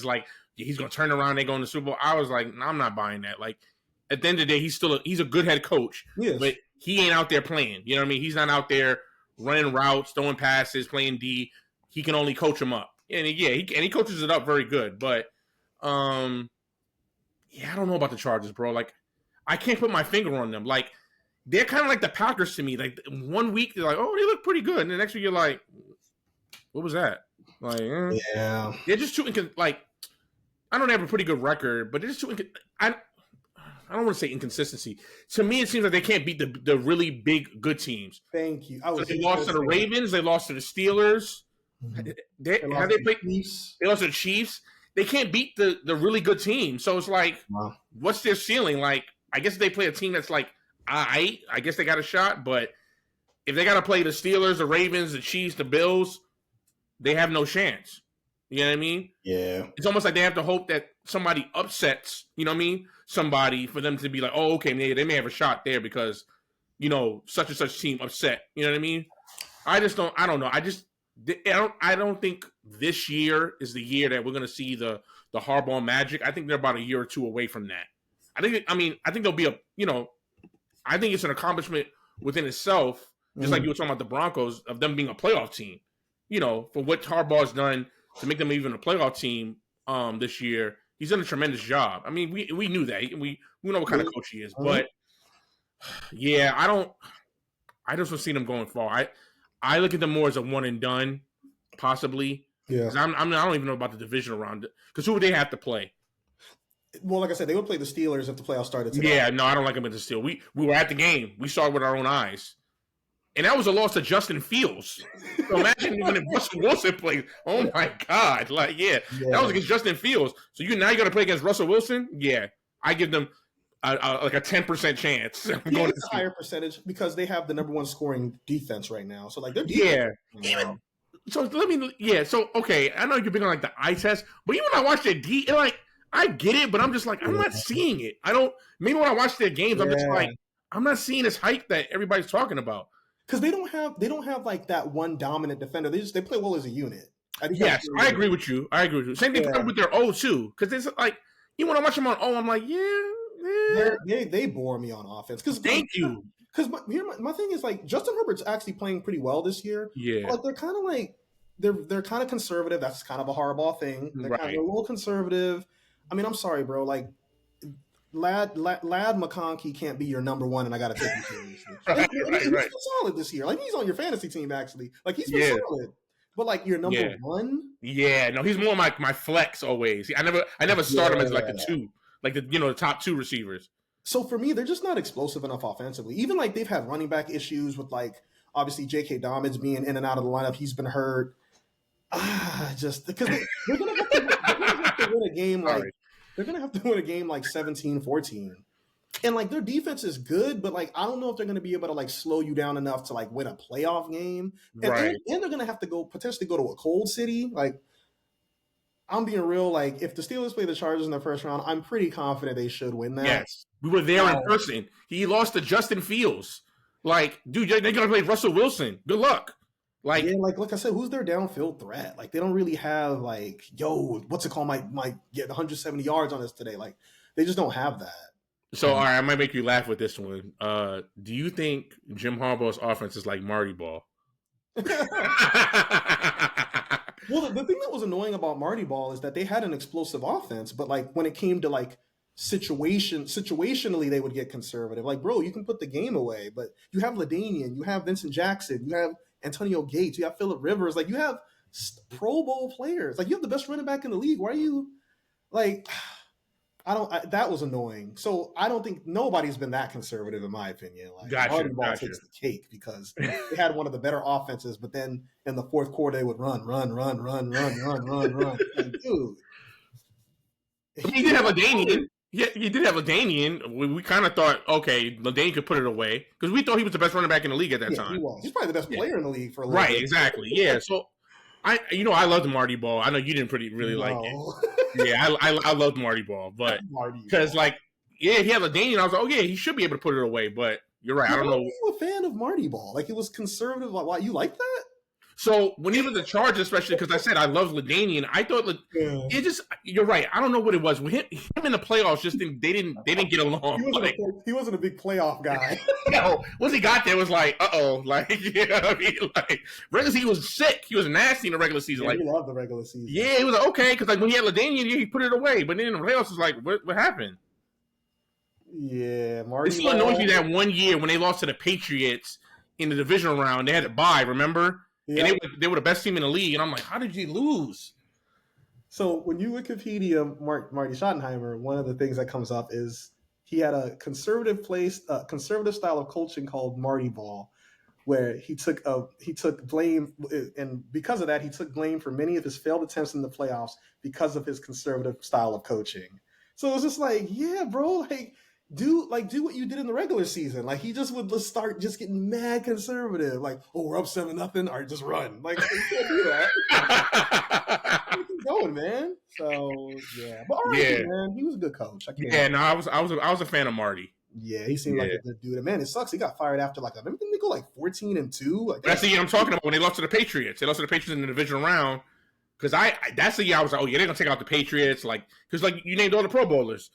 he's going to turn around, they go in the Super Bowl. I was like, no, I'm not buying that. At the end of the day, he's a good head coach. Yes. But he ain't out there playing. You know what I mean? He's not out there running routes, throwing passes, playing D. He can only coach them up. And he coaches it up very good. But I don't know about the Chargers, bro. I can't put my finger on them. They're kind of like the Packers to me. 1 week they're like, oh, they look pretty good, and the next week you're like, what was that? They're just too I don't have a pretty good record, but they're just too. I don't want to say inconsistency. To me, it seems like they can't beat the really big, good teams. Thank you. They lost to the Ravens. They lost to the Steelers. Mm-hmm. They lost to the Chiefs. They can't beat the really good team. So it's what's their ceiling? I guess they play a team that's I guess they got a shot. But if they got to play the Steelers, the Ravens, the Chiefs, the Bills, they have no chance. You know what I mean? Yeah. It's almost like they have to hope that somebody upsets, somebody for them to be like, oh, okay, they may have a shot there because, such and such team upset. You know what I mean? I don't know. I don't think this year is the year that we're going to see the Harbaugh magic. I think they're about a year or two away from that. I think there'll be I think it's an accomplishment within itself, just like you were talking about the Broncos, of them being a playoff team, for what Harbaugh's done to make them even a playoff team this year. He's done a tremendous job. I mean, we knew that. We know what kind of coach he is. But, I just don't see them going far. I look at them more as a one and done, possibly. Yeah. I don't even know about the division around it. Because who would they have to play? Well, like I said, they would play the Steelers if the playoffs started today. Yeah, no, I don't like them at the Steelers. We were at the game. We saw it with our own eyes. And that was a loss to Justin Fields. So imagine when Russell Wilson plays. Oh, my God. That was against Justin Fields. So now you're going to play against Russell Wilson? Yeah. I give them a 10% chance. It's a higher percentage because they have the number one scoring defense right now. So, they're So, okay. I know you're big on, the eye test. But even when I watch their D, I get it, but I'm just like, I'm not seeing it. I don't. Maybe when I watch their games, I'm just like, I'm not seeing this hype that everybody's talking about. Because they don't have like that one dominant defender. They play well as a unit. Yes, I agree with you. Same thing with their O too. Because it's like, you want to watch them on O, I'm like, they bore me on offense. Thank you. Because my thing is like Justin Herbert's actually playing pretty well this year. Yeah, but they're kind of like they're kind of conservative. That's kind of a hardball thing. They're kind of a little conservative. I mean, I'm sorry, bro. Like Lad McConkey can't be your number one, and I got to take him seriously. He's been solid this year. Like he's on your fantasy team actually. Like he's been solid. But like your number one? Yeah, no, he's more my flex always. I never start him as like a two, like the top two receivers. So for me, they're just not explosive enough offensively. Even like they've had running back issues with like obviously J.K. Dobbins being in and out of the lineup. He's been hurt. Just because they're gonna have to win a game like they're gonna have to win a game like 17-14. And like their defense is good, but like I don't know if they're going to be able to like slow you down enough to like win a playoff game. And they're going to have to potentially go to a cold city. Like I'm being real. Like if the Steelers play the Chargers in the first round, I'm pretty confident they should win that. Yes, we were there in person. He lost to Justin Fields. Like, dude, they're going to play Russell Wilson. Good luck. Like, like I said, who's their downfield threat? Like they don't really have like, what's it called? Might get 170 yards on us today. Like they just don't have that. So, all right, I might make you laugh with this one. Do you think Jim Harbaugh's offense is like Marty Ball? Well, the thing that was annoying about Marty Ball is that they had an explosive offense, but like when it came to like situationally, they would get conservative. Like, bro, you can put the game away, but you have LaDainian, you have Vincent Jackson, you have Antonio Gates, you have Phillip Rivers. Like, you have Pro Bowl players. Like, you have the best running back in the league. Why are you like? That was annoying. So I don't think nobody's been that conservative in my opinion. Like Marty Ball takes the cake because they had one of the better offenses, but then in the fourth quarter they would run. Like, dude. He did have LaDainian. Yeah, he did have LaDainian. We kind of thought, okay, LaDainian could put it away because we thought he was the best running back in the league at that time. He was. He's probably the best player in the league for a little bit. Right, exactly. Yeah. So I loved Marty Ball. I know you didn't really like it. Yeah, I loved Marty Ball, but because like, yeah, he had LaDainian. I was like, oh yeah, he should be able to put it away. But you're right. I don't know. Why are you a fan of Marty Ball? Like it was conservative. Like, why you like that? So when he was in charge, especially because I said I love LaDainian, I thought it just. You're right. I don't know what it was. With him in the playoffs, they didn't get along. He wasn't a big playoff guy. No, once he got there, it was like, like, you know what I mean? Like regular season, he was sick. He was nasty in the regular season. Like, he loved the regular season. Yeah, he was like, okay, because like when he had LaDainian, he put it away. But then in the playoffs, it's like, what happened? Yeah, Marty. It still annoys me that one year when they lost to the Patriots in the divisional round, they had to bye. Remember? Yeah. And they were the best team in the league, and I'm like, how did you lose? So when you Wikipedia Marty Schottenheimer, one of the things that comes up is he had a conservative style of coaching called Marty Ball, where he took blame, and because of that, he took blame for many of his failed attempts in the playoffs because of his conservative style of coaching. So it was just like, yeah, bro, do what you did in the regular season. Like he just would start just getting mad conservative. Like, oh, we're up 7-0. All right, just run. Like you can't do that. Keep going, man. So yeah, but all right, man, he was a good coach. I was a fan of Marty. Yeah, he seemed like a good dude. And man, it sucks. He got fired after remember they go like 14-2. Like, that's the year I'm talking about when they lost to the Patriots. They lost to the Patriots in the divisional round. Because that's the year I was like, oh yeah, they're gonna take out the Patriots. Like, because like you named all the Pro Bowlers.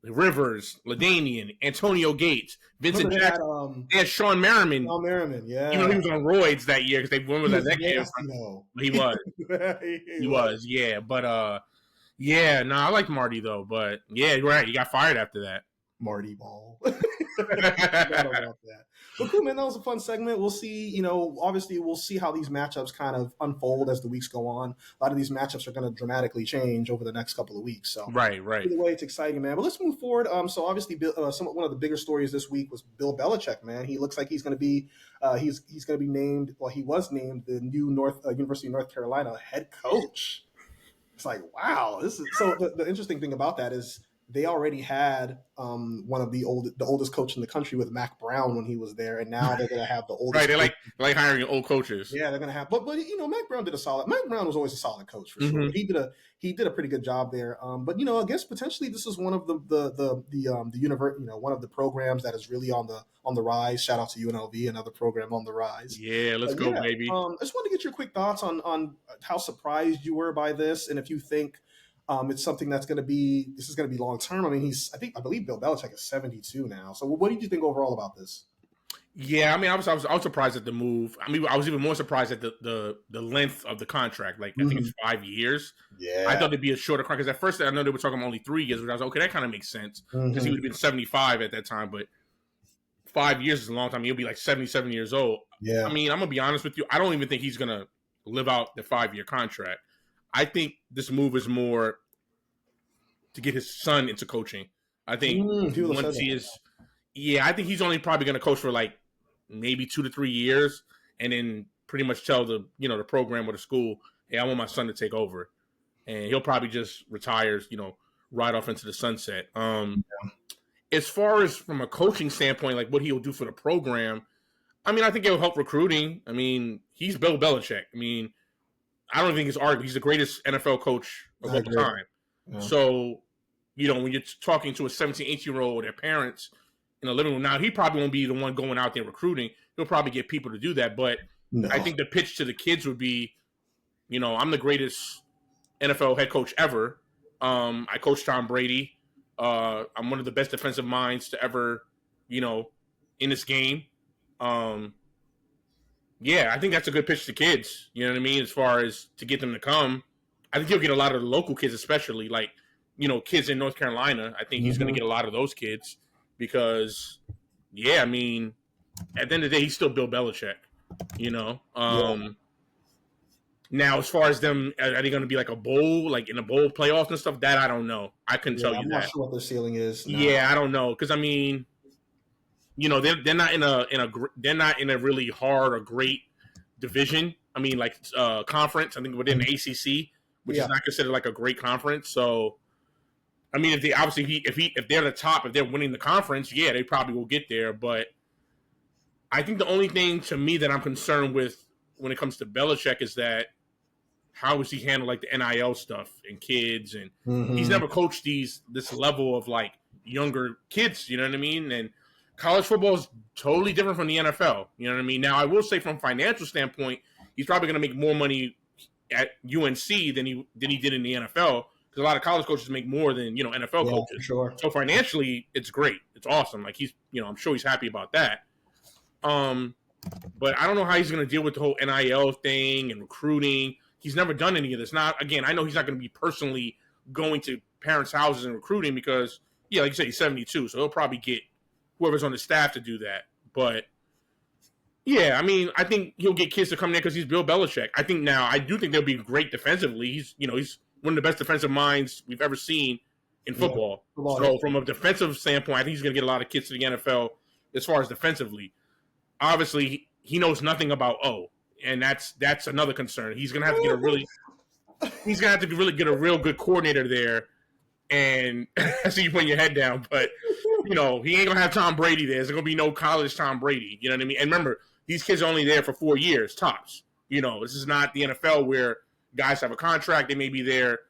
Rivers, LaDainian, Antonio Gates, Vincent Jackson. They had Sean Merriman. Sean Merriman, yeah. Even though he was on roids that year because they won with that year. He was. he was, yeah. But I like Marty though. But yeah, you're right. He got fired after that. Marty Ball. About that. But cool, man. That was a fun segment. We'll see, obviously we'll see how these matchups kind of unfold as the weeks go on. A lot of these matchups are going to dramatically change over the next couple of weeks. So right. Either way, it's exciting, man. But let's move forward. So obviously, one of the bigger stories this week was Bill Belichick, man. He looks like he's going to be he's going to be named. Well, he was named the new University of North Carolina head coach. It's like, wow, this is so. The interesting thing about that is they already had one of the oldest coach in the country with Mac Brown when he was there, and now they're going to have the oldest. Right, they like hiring old coaches. Yeah, they're going to have, but Mac Brown did a solid. Mac Brown was always a solid coach for sure. He did a pretty good job there. But I guess potentially this is one of the one of the programs that is really on the rise. Shout out to UNLV, another program on the rise. Yeah, let's go, baby. I just want to get your quick thoughts on how surprised you were by this, and if you think it's something that's going to be long term. I mean, I believe Bill Belichick is 72 now. So what did you think overall about this? Yeah, I mean, I was surprised at the move. I mean, I was even more surprised at the length of the contract. Like, I think it's 5 years. Yeah, I thought it'd be a shorter contract because at first I know they were talking about only 3 years, but I was like, okay, that kind of makes sense because he would have been 75 at that time. But 5 years is a long time. He'll be like 77 years old. Yeah, I mean, I'm gonna be honest with you. I don't even think he's gonna live out the 5-year contract. I think this move is more to get his son into coaching. I think once he is, I think he's only probably going to coach for like maybe 2 to 3 years, and then pretty much tell the program or the school, hey, I want my son to take over, and he'll probably just retire, right off into the sunset. As far as from a coaching standpoint, like what he'll do for the program, I mean, I think it'll help recruiting. I mean, he's Bill Belichick. I mean, I don't think it's arguable. He's the greatest NFL coach of all time. Yeah. So, when you're talking to a 17, 18-year-old, their parents in a living room, now he probably won't be the one going out there recruiting. He'll probably get people to do that. But I think the pitch to the kids would be, I'm the greatest NFL head coach ever. I coached Tom Brady. I'm one of the best defensive minds to ever, in this game. I think that's a good pitch to kids. You know what I mean? As far as to get them to come, I think he'll get a lot of the local kids, especially like, kids in North Carolina. I think he's going to get a lot of those kids because, I mean, at the end of the day, he's still Bill Belichick. Now, as far as them, are they going to be like a bowl, like in a bowl playoffs and stuff? That I don't know. I couldn't tell you I'm that. not sure what their ceiling is. No. Yeah, I don't know because I mean, they're not in a really hard or great division. I mean, like conference. I think within the ACC, which is not considered like a great conference. So, I mean, if they obviously if they're the top, if they're winning the conference, they probably will get there. But I think the only thing to me that I'm concerned with when it comes to Belichick is that how does he handle like the NIL stuff and kids, and he's never coached this level of like younger kids. You know what I mean? And college football is totally different from the NFL. You know what I mean? Now, I will say from a financial standpoint, he's probably going to make more money at UNC than he did in the NFL because a lot of college coaches make more than NFL coaches. Sure. So financially, it's great. It's awesome. Like he's I'm sure he's happy about that. But I don't know how he's going to deal with the whole NIL thing and recruiting. He's never done any of this. Now, again, I know he's not going to be personally going to parents' houses and recruiting because, like you said, he's 72, so he'll probably get whoever's on the staff to do that. But, I mean, I think he'll get kids to come there because he's Bill Belichick. I do think they'll be great defensively. He's one of the best defensive minds we've ever seen in football. So from a defensive standpoint, I think he's going to get a lot of kids to the NFL as far as defensively. Obviously, he knows nothing about and that's another concern. He's gonna have to get a real good coordinator there. And I see you putting your head down, but he ain't gonna have Tom Brady there. There's gonna be no college Tom Brady. You know what I mean? And remember, these kids are only there for 4 years tops. This is not the NFL where guys have a contract. They may be there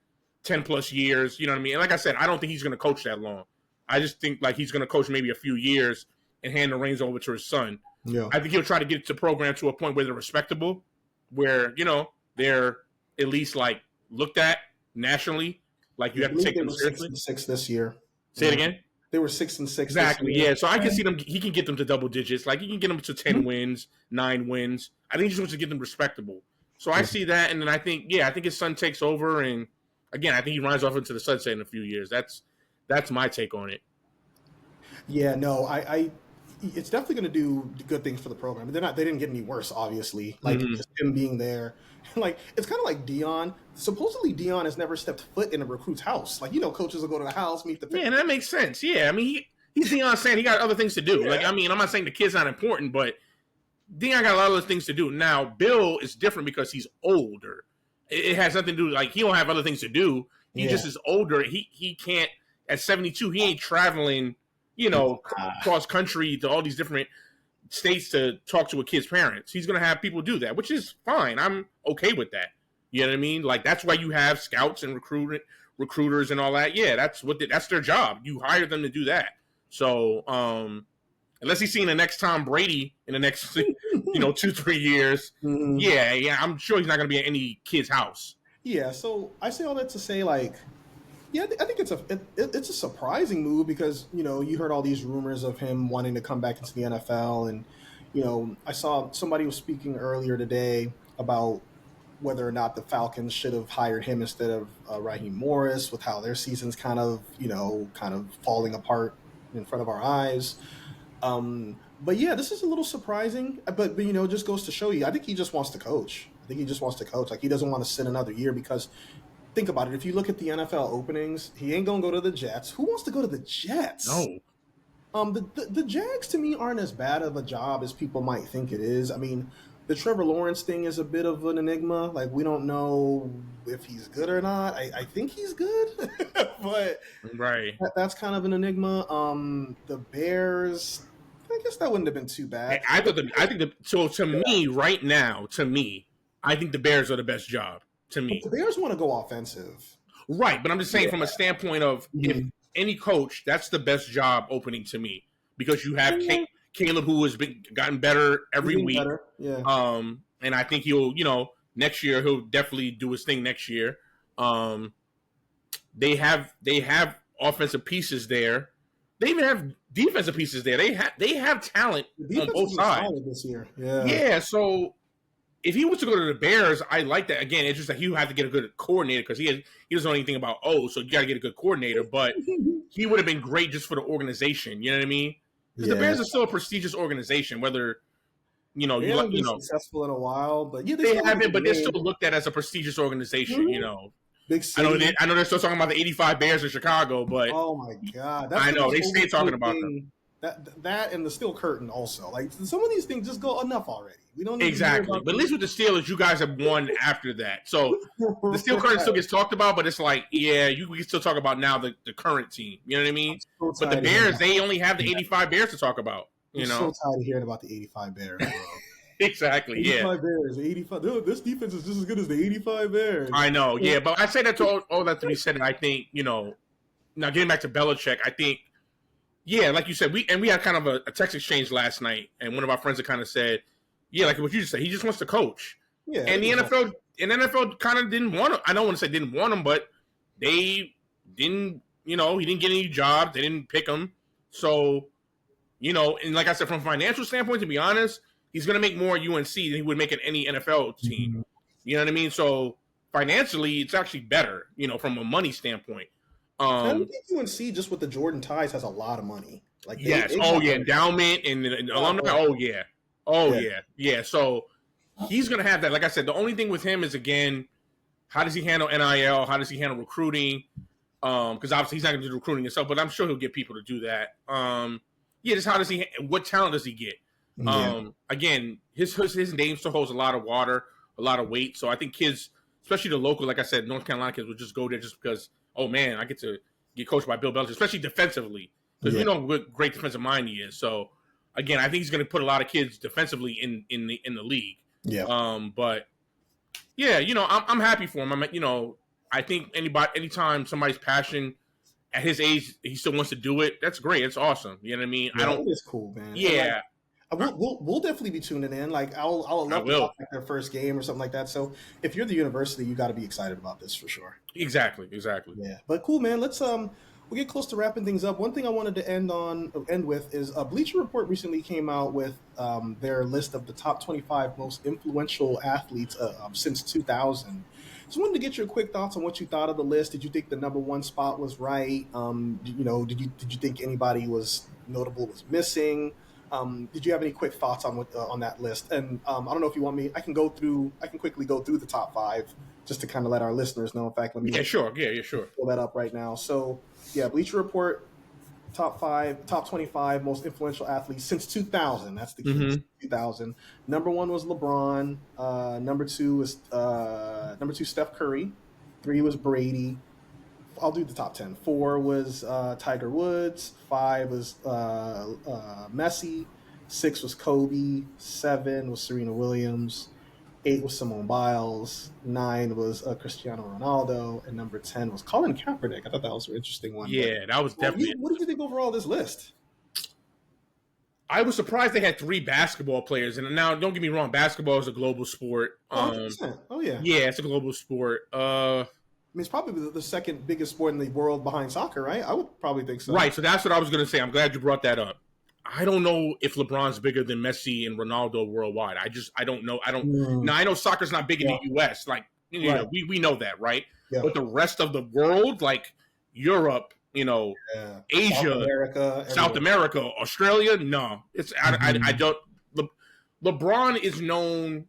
10 plus years. You know what I mean? And like I said, I don't think he's gonna coach that long. I just think like he's gonna coach maybe a few years and hand the reins over to his son. Yeah. I think he'll try to get the program to a point where they're respectable, where, they're at least like looked at nationally. Like you have to take them seriously. 6 this year. Say it again? They were 6 and 6. Exactly. Yeah. So I can see them. He can get them to double digits. Like he can get them to 10 wins, 9 wins. I think he just wants to get them respectable. So I see that. And then I think his son takes over. And again, I think he rides off into the sunset in a few years. That's my take on it. Yeah, no, it's definitely going to do good things for the program. They didn't get any worse, obviously. Like just him being there, like it's kind of like Dion. Supposedly Dion has never stepped foot in a recruit's house. Like coaches will go to the house, meet the. Yeah, and that makes sense. Yeah, I mean he's Dion saying he got other things to do. Yeah. Like I mean, I'm not saying the kid's not important, but Dion got a lot of other things to do. Now Bill is different because he's older. It has nothing to do like he don't have other things to do. He just is older. He can't at 72, he ain't traveling, cross country to all these different states to talk to a kid's parents. He's going to have people do that, which is fine. I'm okay with that. You know what I mean? Like, that's why you have scouts and recruiters and all that. Yeah, that's their job. You hire them to do that. So, unless he's seeing the next Tom Brady in the next, 2-3 years, yeah, I'm sure he's not going to be at any kid's house. Yeah, so I say all that to say, like, yeah, I think it's a surprising move because, you heard all these rumors of him wanting to come back into the NFL. And, I saw somebody was speaking earlier today about whether or not the Falcons should have hired him instead of Raheem Morris, with how their season's kind of falling apart in front of our eyes. But yeah, this is a little surprising, but just goes to show you, I think he just wants to coach. Like, he doesn't want to sit another year because, think about it, if you look at the NFL openings, he ain't going to go to the Jets. Who wants to go to the Jets? No. The Jags, to me, aren't as bad of a job as people might think it is. I mean, the Trevor Lawrence thing is a bit of an enigma. Like, we don't know if he's good or not. I think he's good, but right, that's kind of an enigma. The Bears, I guess that wouldn't have been too bad. Right now, I think the Bears are the best job. To me, but the Bears want to go offensive, right? But I'm just saying, from a standpoint of if any coach, that's the best job opening to me, because you have Caleb, who has gotten better every week. Better. Yeah. And I think he'll, next year he'll definitely do his thing next year. They have offensive pieces there. They even have defensive pieces there. They have talent on both sides this year. Yeah. Yeah. So if he was to go to the Bears, I like that. Again, it's just that he would have to get a good coordinator because he doesn't know anything about so you got to get a good coordinator. But he would have been great just for the organization. You know what I mean? Because the Bears are still a prestigious organization, whether they haven't been successful in a while, but they haven't. But they're still looked at as a prestigious organization. Big city. I know they're still talking about the 85 Bears in Chicago, but oh my god, I know they stay talking about them. That and the Steel Curtain also. Like, some of these things just go enough already. We don't need exactly. But at least with the Steelers, you guys have won after that. So the Steel Curtain still gets talked about, but it's like, yeah, we can still talk about now the current team. You know what I mean? But the Bears, they only have the 85 Bears to talk about. I'm so tired of hearing about the 85 Bears. Exactly. 85 Bears, 85. This defense is just as good as the 85 Bears. I know. Yeah, but I say that to all that to be said, and I think now getting back to Belichick, I think. Yeah, like you said, we had kind of a text exchange last night, and one of our friends had kind of said, yeah, like what you just said, he just wants to coach. Yeah, and the NFL kind of didn't want him. I don't want to say didn't want him, but they didn't, he didn't get any jobs. They didn't pick him. So, and like I said, from a financial standpoint, to be honest, he's going to make more at UNC than he would make at any NFL team. Mm-hmm. You know what I mean? So financially, it's actually better, from a money standpoint. I think UNC, just with the Jordan ties, has a lot of money. Like, endowment and alumni. Yeah. So he's gonna have that. Like I said, the only thing with him is, again, how does he handle NIL? How does he handle recruiting? Because obviously he's not gonna do recruiting himself, but I'm sure he'll get people to do that. Just how does he? What talent does he get? Again, his name still holds a lot of water, a lot of weight. So I think kids, especially the local, like I said, North Carolina kids, would just go there just because. Oh man, I get to get coached by Bill Belichick, especially defensively, because we know what great defensive mind he is. So, again, I think he's going to put a lot of kids defensively in the league. Yeah. But yeah, I'm happy for him. I think anytime somebody's passion at his age, he still wants to do it. That's great. It's awesome. You know what I mean? Yeah, it's cool, man. Yeah. We'll definitely be tuning in. Like, I'll love to watch their first game or something like that. So if you're the university, you got to be excited about this for sure. Exactly. Yeah, but cool, man. Let's we'll get close to wrapping things up. One thing I wanted to end with is Bleacher Report recently came out with their list of the top 25 most influential athletes since 2000. So I wanted to get your quick thoughts on what you thought of the list. Did you think the number one spot was right? Did you think anybody was notable was missing? Did you have any quick thoughts on that list? And I don't know if you want me. I can quickly go through the top 5 just to kind of let our listeners know. In fact, let me. Yeah, sure. Pull that up right now. So, yeah, Bleacher Report top 25 most influential athletes since 2000. That's the key. Mm-hmm. 2000. Number 1 was LeBron. Number 2 was Steph Curry. 3 was Brady. I'll do the top 10. 4 was Tiger Woods. 5 was Messi. 6 was Kobe. 7 was Serena Williams. 8 was Simone Biles. 9 was Cristiano Ronaldo. And number 10 was Colin Kaepernick. I thought that was an interesting one. Yeah, that was definitely. What did you think overall of this list? I was surprised they had 3 basketball players. And now, don't get me wrong, basketball is a global sport. 100%. Oh, yeah. Yeah, it's a global sport. I mean, it's probably the second biggest sport in the world behind soccer, right? I would probably think so. Right, so that's what I was going to say. I'm glad you brought that up. I don't know if LeBron's bigger than Messi and Ronaldo worldwide. I don't know. Now, I know soccer's not big in the U.S. Like, know, we know that, right? Yeah. But the rest of the world, like Europe, Asia, South America, Australia, no. It's I don't. LeBron is known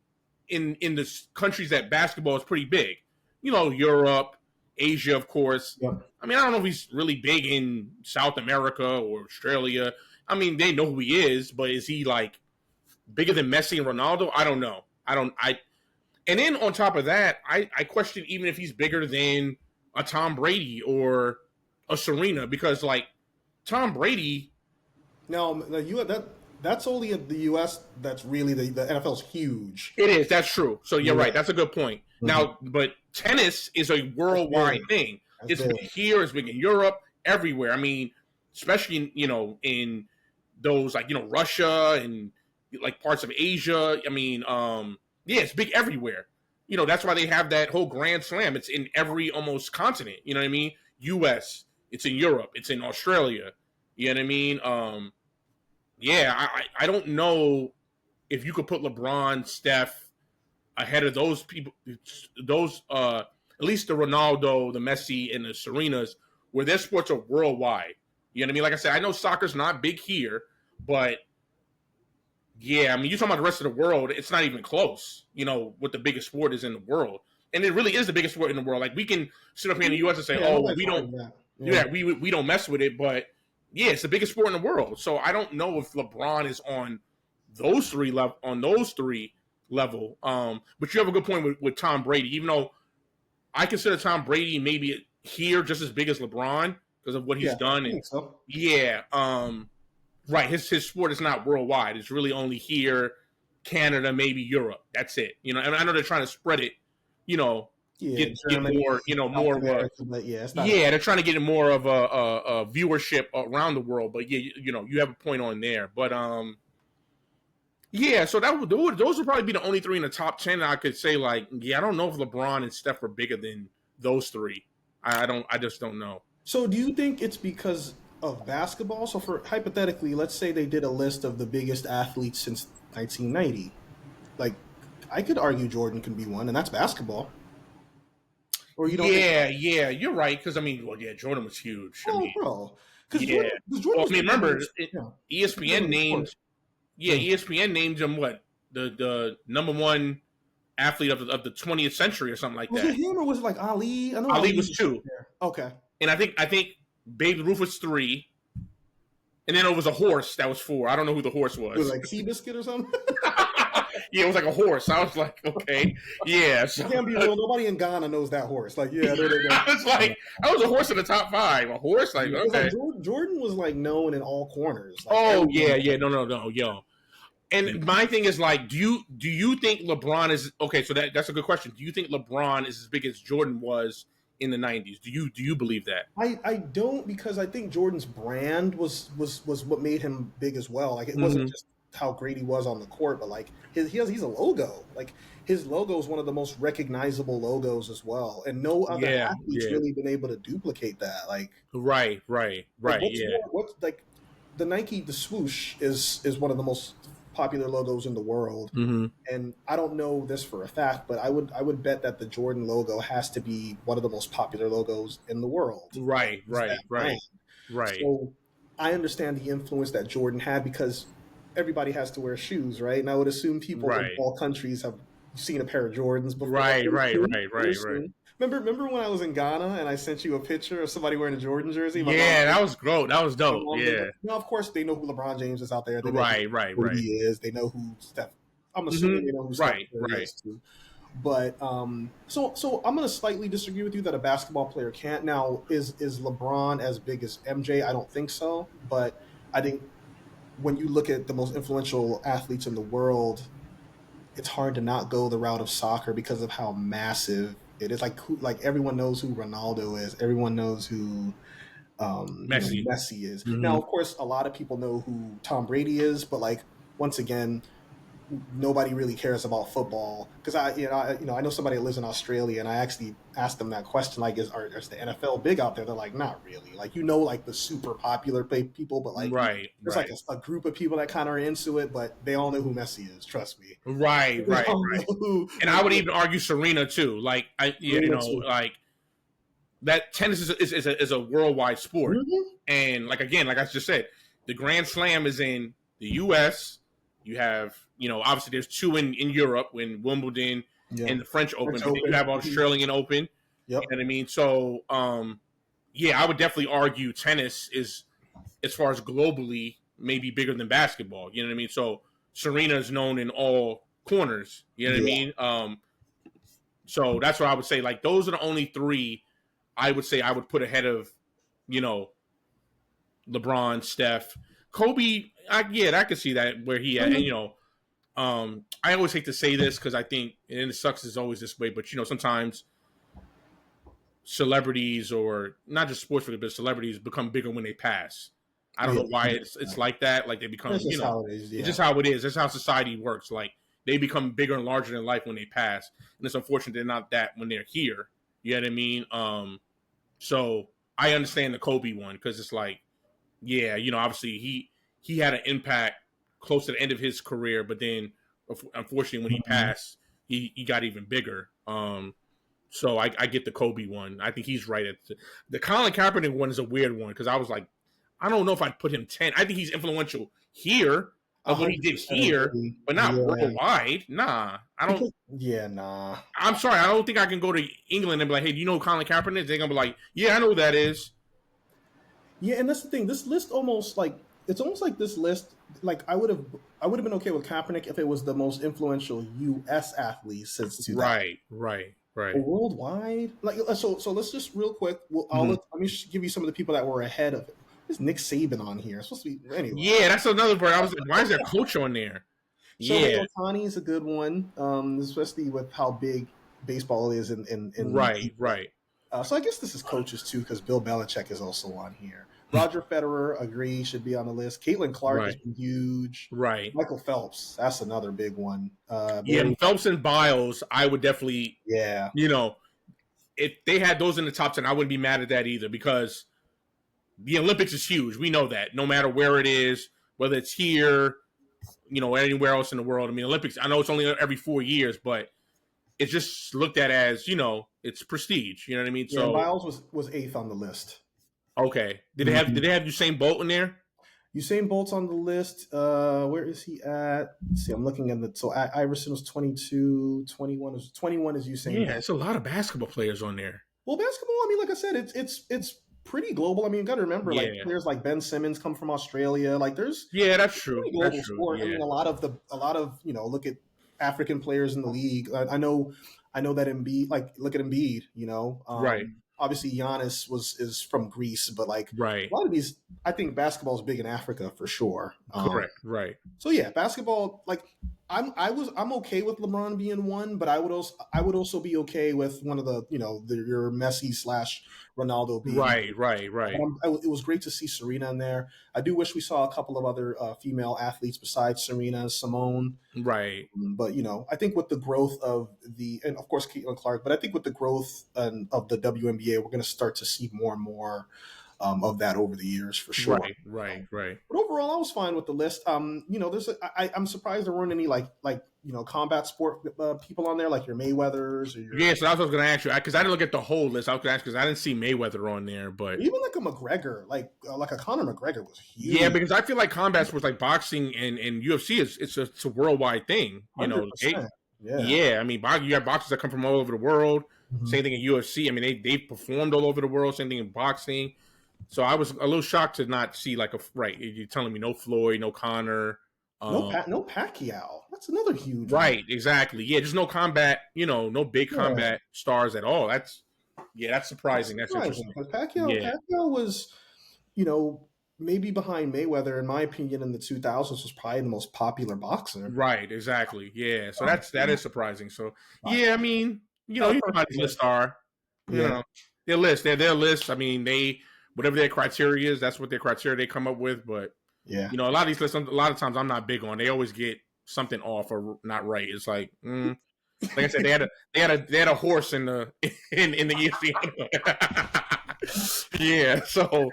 in the countries that basketball is pretty big. Europe, Asia, of course. Yeah. I mean, I don't know if he's really big in South America or Australia. I mean, they know who he is, but is he like bigger than Messi and Ronaldo? I don't know. And then on top of that, I question even if he's bigger than a Tom Brady or a Serena, because like Tom Brady. No, that's only in the U.S. That's really the NFL's huge. It is. That's true. So you're right. That's a good point. Mm-hmm. Now, but tennis is a worldwide thing. It's big here. It's big in Europe, everywhere. I mean, especially in those like Russia and like parts of Asia. I mean, it's big everywhere. That's why they have that whole Grand Slam. It's in every almost continent. You know what I mean? U.S. It's in Europe. It's in Australia. You know what I mean? I don't know if you could put LeBron, Steph ahead of those people. Those at least the Ronaldo, the Messi, and the Serenas, where their sports are worldwide. You know what I mean? Like I said, I know soccer's not big here, but yeah, I mean, you're talking about the rest of the world, it's not even close, what the biggest sport is in the world. And it really is the biggest sport in the world. Like, we can sit up here in the U.S. and say, we don't we don't mess with it, but yeah, it's the biggest sport in the world. So I don't know if LeBron is on those three level. But you have a good point with Tom Brady, even though I consider Tom Brady maybe here just as big as LeBron because of what he's done. And right, his sport is not worldwide. It's really only here, Canada, maybe Europe. That's it. And I know they're trying to spread it, get more, more of a, they're trying to get more of a viewership around the world. But yeah, you have a point on there. But so those would probably be the only 3 in the top 10 that I could say, like, I don't know if LeBron and Steph are bigger than those 3. I just don't know. So do you think it's because of basketball? So for hypothetically, let's say they did a list of the biggest athletes since 1990. Like, I could argue Jordan can be one, and that's basketball. Or you don't? Yeah, you're right. Because Jordan was huge. Bro. Jordan remember, ESPN named. Yeah, ESPN named him what the number 1 athlete of the 20th century or something like that. Was it him or was it like Ali? I know Ali was 2. Okay. And I think Babe Ruth was 3. And then it was a horse that was 4. I don't know who the horse was. It was like Seabiscuit or something? Yeah, it was like a horse. I was like, okay. Yeah. So. It can't be real. Nobody in Ghana knows that horse. Like, yeah. I was like, I was a horse in the top 5. A horse? Like, okay. Like Jordan was like known in all corners. Like, No. Yo. And my thing is like, do you think LeBron is okay? So that's a good question. Do you think LeBron is as big as Jordan was in the 90s? Do you believe that? I don't, because I think Jordan's brand was what made him big as well. Like, it wasn't just how great he was on the court, but like he's a logo. Like, his logo is one of the most recognizable logos as well, and no other athlete's really been able to duplicate that. Like, right. What's like the Nike, the swoosh is one of the most popular logos in the world, and I don't know this for a fact, but I would bet that the Jordan logo has to be one of the most popular logos in the world. Right. So I understand the influence that Jordan had, because everybody has to wear shoes, right? And I would assume people in all countries have seen a pair of Jordans before. Right. Remember when I was in Ghana and I sent you a picture of somebody wearing a Jordan jersey? That was great. That was dope. Yeah. Of course they know who LeBron James is out there. They know who he is. They know who Steph. I'm assuming they know who Steph is too. But so I'm gonna slightly disagree with you that a basketball player can't. Now, is LeBron as big as MJ? I don't think so. But I think when you look at the most influential athletes in the world, it's hard to not go the route of soccer because of how massive it is. Like everyone knows who Ronaldo is. Everyone knows who Messi is. Mm-hmm. Now, of course, a lot of people know who Tom Brady is, but like once again, nobody really cares about football because I know somebody that lives in Australia, and I actually asked them that question, like, is the NFL big out there? They're like, not really. Like, like the super popular people, but like there's like a group of people that kind of are into it, but they all know who Messi is. Trust me. Right. And I would even argue Serena too. Like like that tennis is a worldwide sport, and like I just said, the Grand Slam is in the U.S. You have, obviously there's two in Europe, in Wimbledon and the French Open. You have Australian Open. Yep. You know what I mean? So, I would definitely argue tennis is, as far as globally, maybe bigger than basketball. You know what I mean? So Serena is known in all corners. You know what I mean? So that's what I would say. Like, those are the only three I would say I would put ahead of, LeBron, Steph. Kobe, I could see that where he had, and I always hate to say this because I think, and it sucks, it's always this way, but sometimes celebrities, or not just sports figures, but celebrities become bigger when they pass. I don't know why it's like that. Like, they become, it's just how it is. It's just how it is. That's how society works. Like, they become bigger and larger than life when they pass, and it's unfortunate they're not that when they're here. You know what I mean? So I understand the Kobe one because it's like, obviously he had an impact close to the end of his career, but then unfortunately when he passed, he got even bigger. So I get the Kobe one. I think he's right at the Colin Kaepernick one is a weird one because I was like, I don't know if I'd put him 10. I think he's influential here of what he did here, but not worldwide. Nah, I don't. Nah. I'm sorry, I don't think I can go to England and be like, hey, do you know Colin Kaepernick? They're gonna be like, yeah, I know who that is. Yeah, and that's the thing. This list it's almost like this list. Like, I would have been okay with Kaepernick if it was the most influential U.S. athlete since 2000. Right. But worldwide, like, so let's just real quick. Let me give you some of the people that were ahead of it. There's Nick Saban on here. It's supposed to be anyway. Yeah, that's another part. I was like, why is there a coach on there? Shohei Ohtani is a good one, especially with how big baseball is in right. So I guess this is coaches too, because Bill Belichick is also on here. Roger Federer, agree, should be on the list. Caitlin Clark has been huge. Right. Michael Phelps, that's another big one. Phelps and Biles, I would definitely. Yeah. If they had those in the top 10, I wouldn't be mad at that either because the Olympics is huge. We know that. No matter where it is, whether it's here, anywhere else in the world. I mean, Olympics, I know it's only every 4 years, but it's just looked at as, it's prestige. You know what I mean? So Biles was 8th on the list. Okay. Did they have Usain Bolt in there? Usain Bolt's on the list. Where is he at? Let's see, I'm looking at Iverson was 22, 21 is Usain Bolt. Yeah, it's a lot of basketball players on there. Well, basketball, I mean, like I said, it's pretty global. I mean, you got to remember, like, players like Ben Simmons come from Australia. Like, there's that's true. Global sport. Yeah. I mean, a lot of look at African players in the league. I know that Embiid, like, look at Embiid. Right. Obviously, Giannis is from Greece, but like a lot of these, I think basketball is big in Africa for sure. Correct. Right. So yeah, basketball. Like, I'm okay with LeBron being one, but I would also be okay with one of your Messi / Ronaldo being right. It was great to see Serena in there. I do wish we saw a couple of other female athletes besides Serena, Simone. Right. But I think with the growth of and of course Caitlin Clark, but I think with the growth of the WNBA, we're going to start to see more and more of that over the years for sure. Right. But overall, I was fine with the list. I'm surprised there weren't any like combat sport people on there, like your Mayweathers or your. Yeah, so that's what I was going to ask you because I didn't look at the whole list. I was going to ask because I didn't see Mayweather on there, but even like a McGregor, like a Conor McGregor was huge. Yeah, because I feel like combat sports like boxing and UFC it's a worldwide thing. 100%. Yeah. I mean, you have boxers that come from all over the world. Mm-hmm. Same thing in UFC. I mean, they performed all over the world. Same thing in boxing. So I was a little shocked to not see you're telling me no Floyd, no Conor, No Pacquiao. That's another huge right, one. Exactly. Yeah, just no combat, no big combat stars at all. That's surprising. That's interesting. Because Pacquiao was, maybe behind Mayweather, in my opinion, in the 2000s, was probably the most popular boxer. Right, exactly. Yeah, so that is surprising. So yeah, I mean, you know how these lists are. Their list. I mean, whatever their criteria is, that's what their criteria they come up with. But a lot of these lists, a lot of times I'm not big on. They always get something off or not right. It's like I said, they had a horse in the ESPN. Yeah, so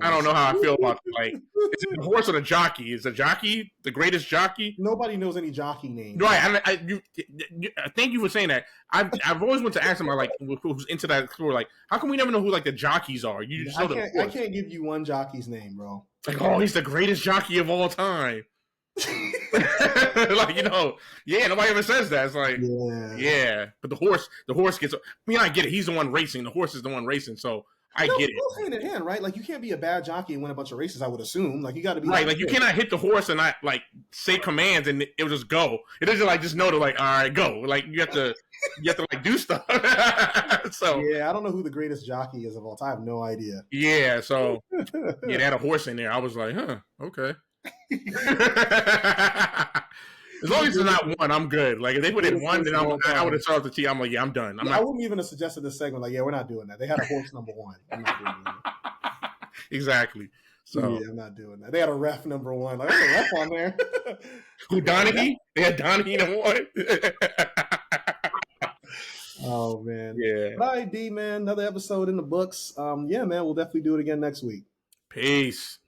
I don't know how I feel about it. Like, is it the horse or the jockey? Is the jockey the greatest jockey? Nobody knows any jockey names. Right. I thank you for saying that. I've always wanted to ask somebody like who's into that sport, like, how come we never know who like the jockeys are? You just know I can't give you one jockey's name, bro. Like, oh, he's the greatest jockey of all time. Like, nobody ever says that. It's like, but the horse gets. I mean, I get it. He's the one racing. The horse is the one racing. So I get it. Hand in hand, right? Like, you can't be a bad jockey and win a bunch of races, I would assume. Like, you got to be right. Like, you cannot hit the horse and not like say commands and it will just go. It doesn't like just know to like, all right, go. Like, you have to like do stuff. So I don't know who the greatest jockey is of all time. I have no idea. Yeah. So they had a horse in there. I was like, huh, okay. As long as it's not one, I'm good. Like, if they put in one, then I would have started the T. I'm like, I'm done. I wouldn't even have suggested this segment. Like, we're not doing that. They had a horse number one. I'm not doing that. Exactly. So I'm not doing that. They had a ref number one. Like, there's a ref on there. Who, Donaghy? They had Donaghy number one. Oh man. Yeah. All right, D man. Another episode in the books. Man, we'll definitely do it again next week. Peace.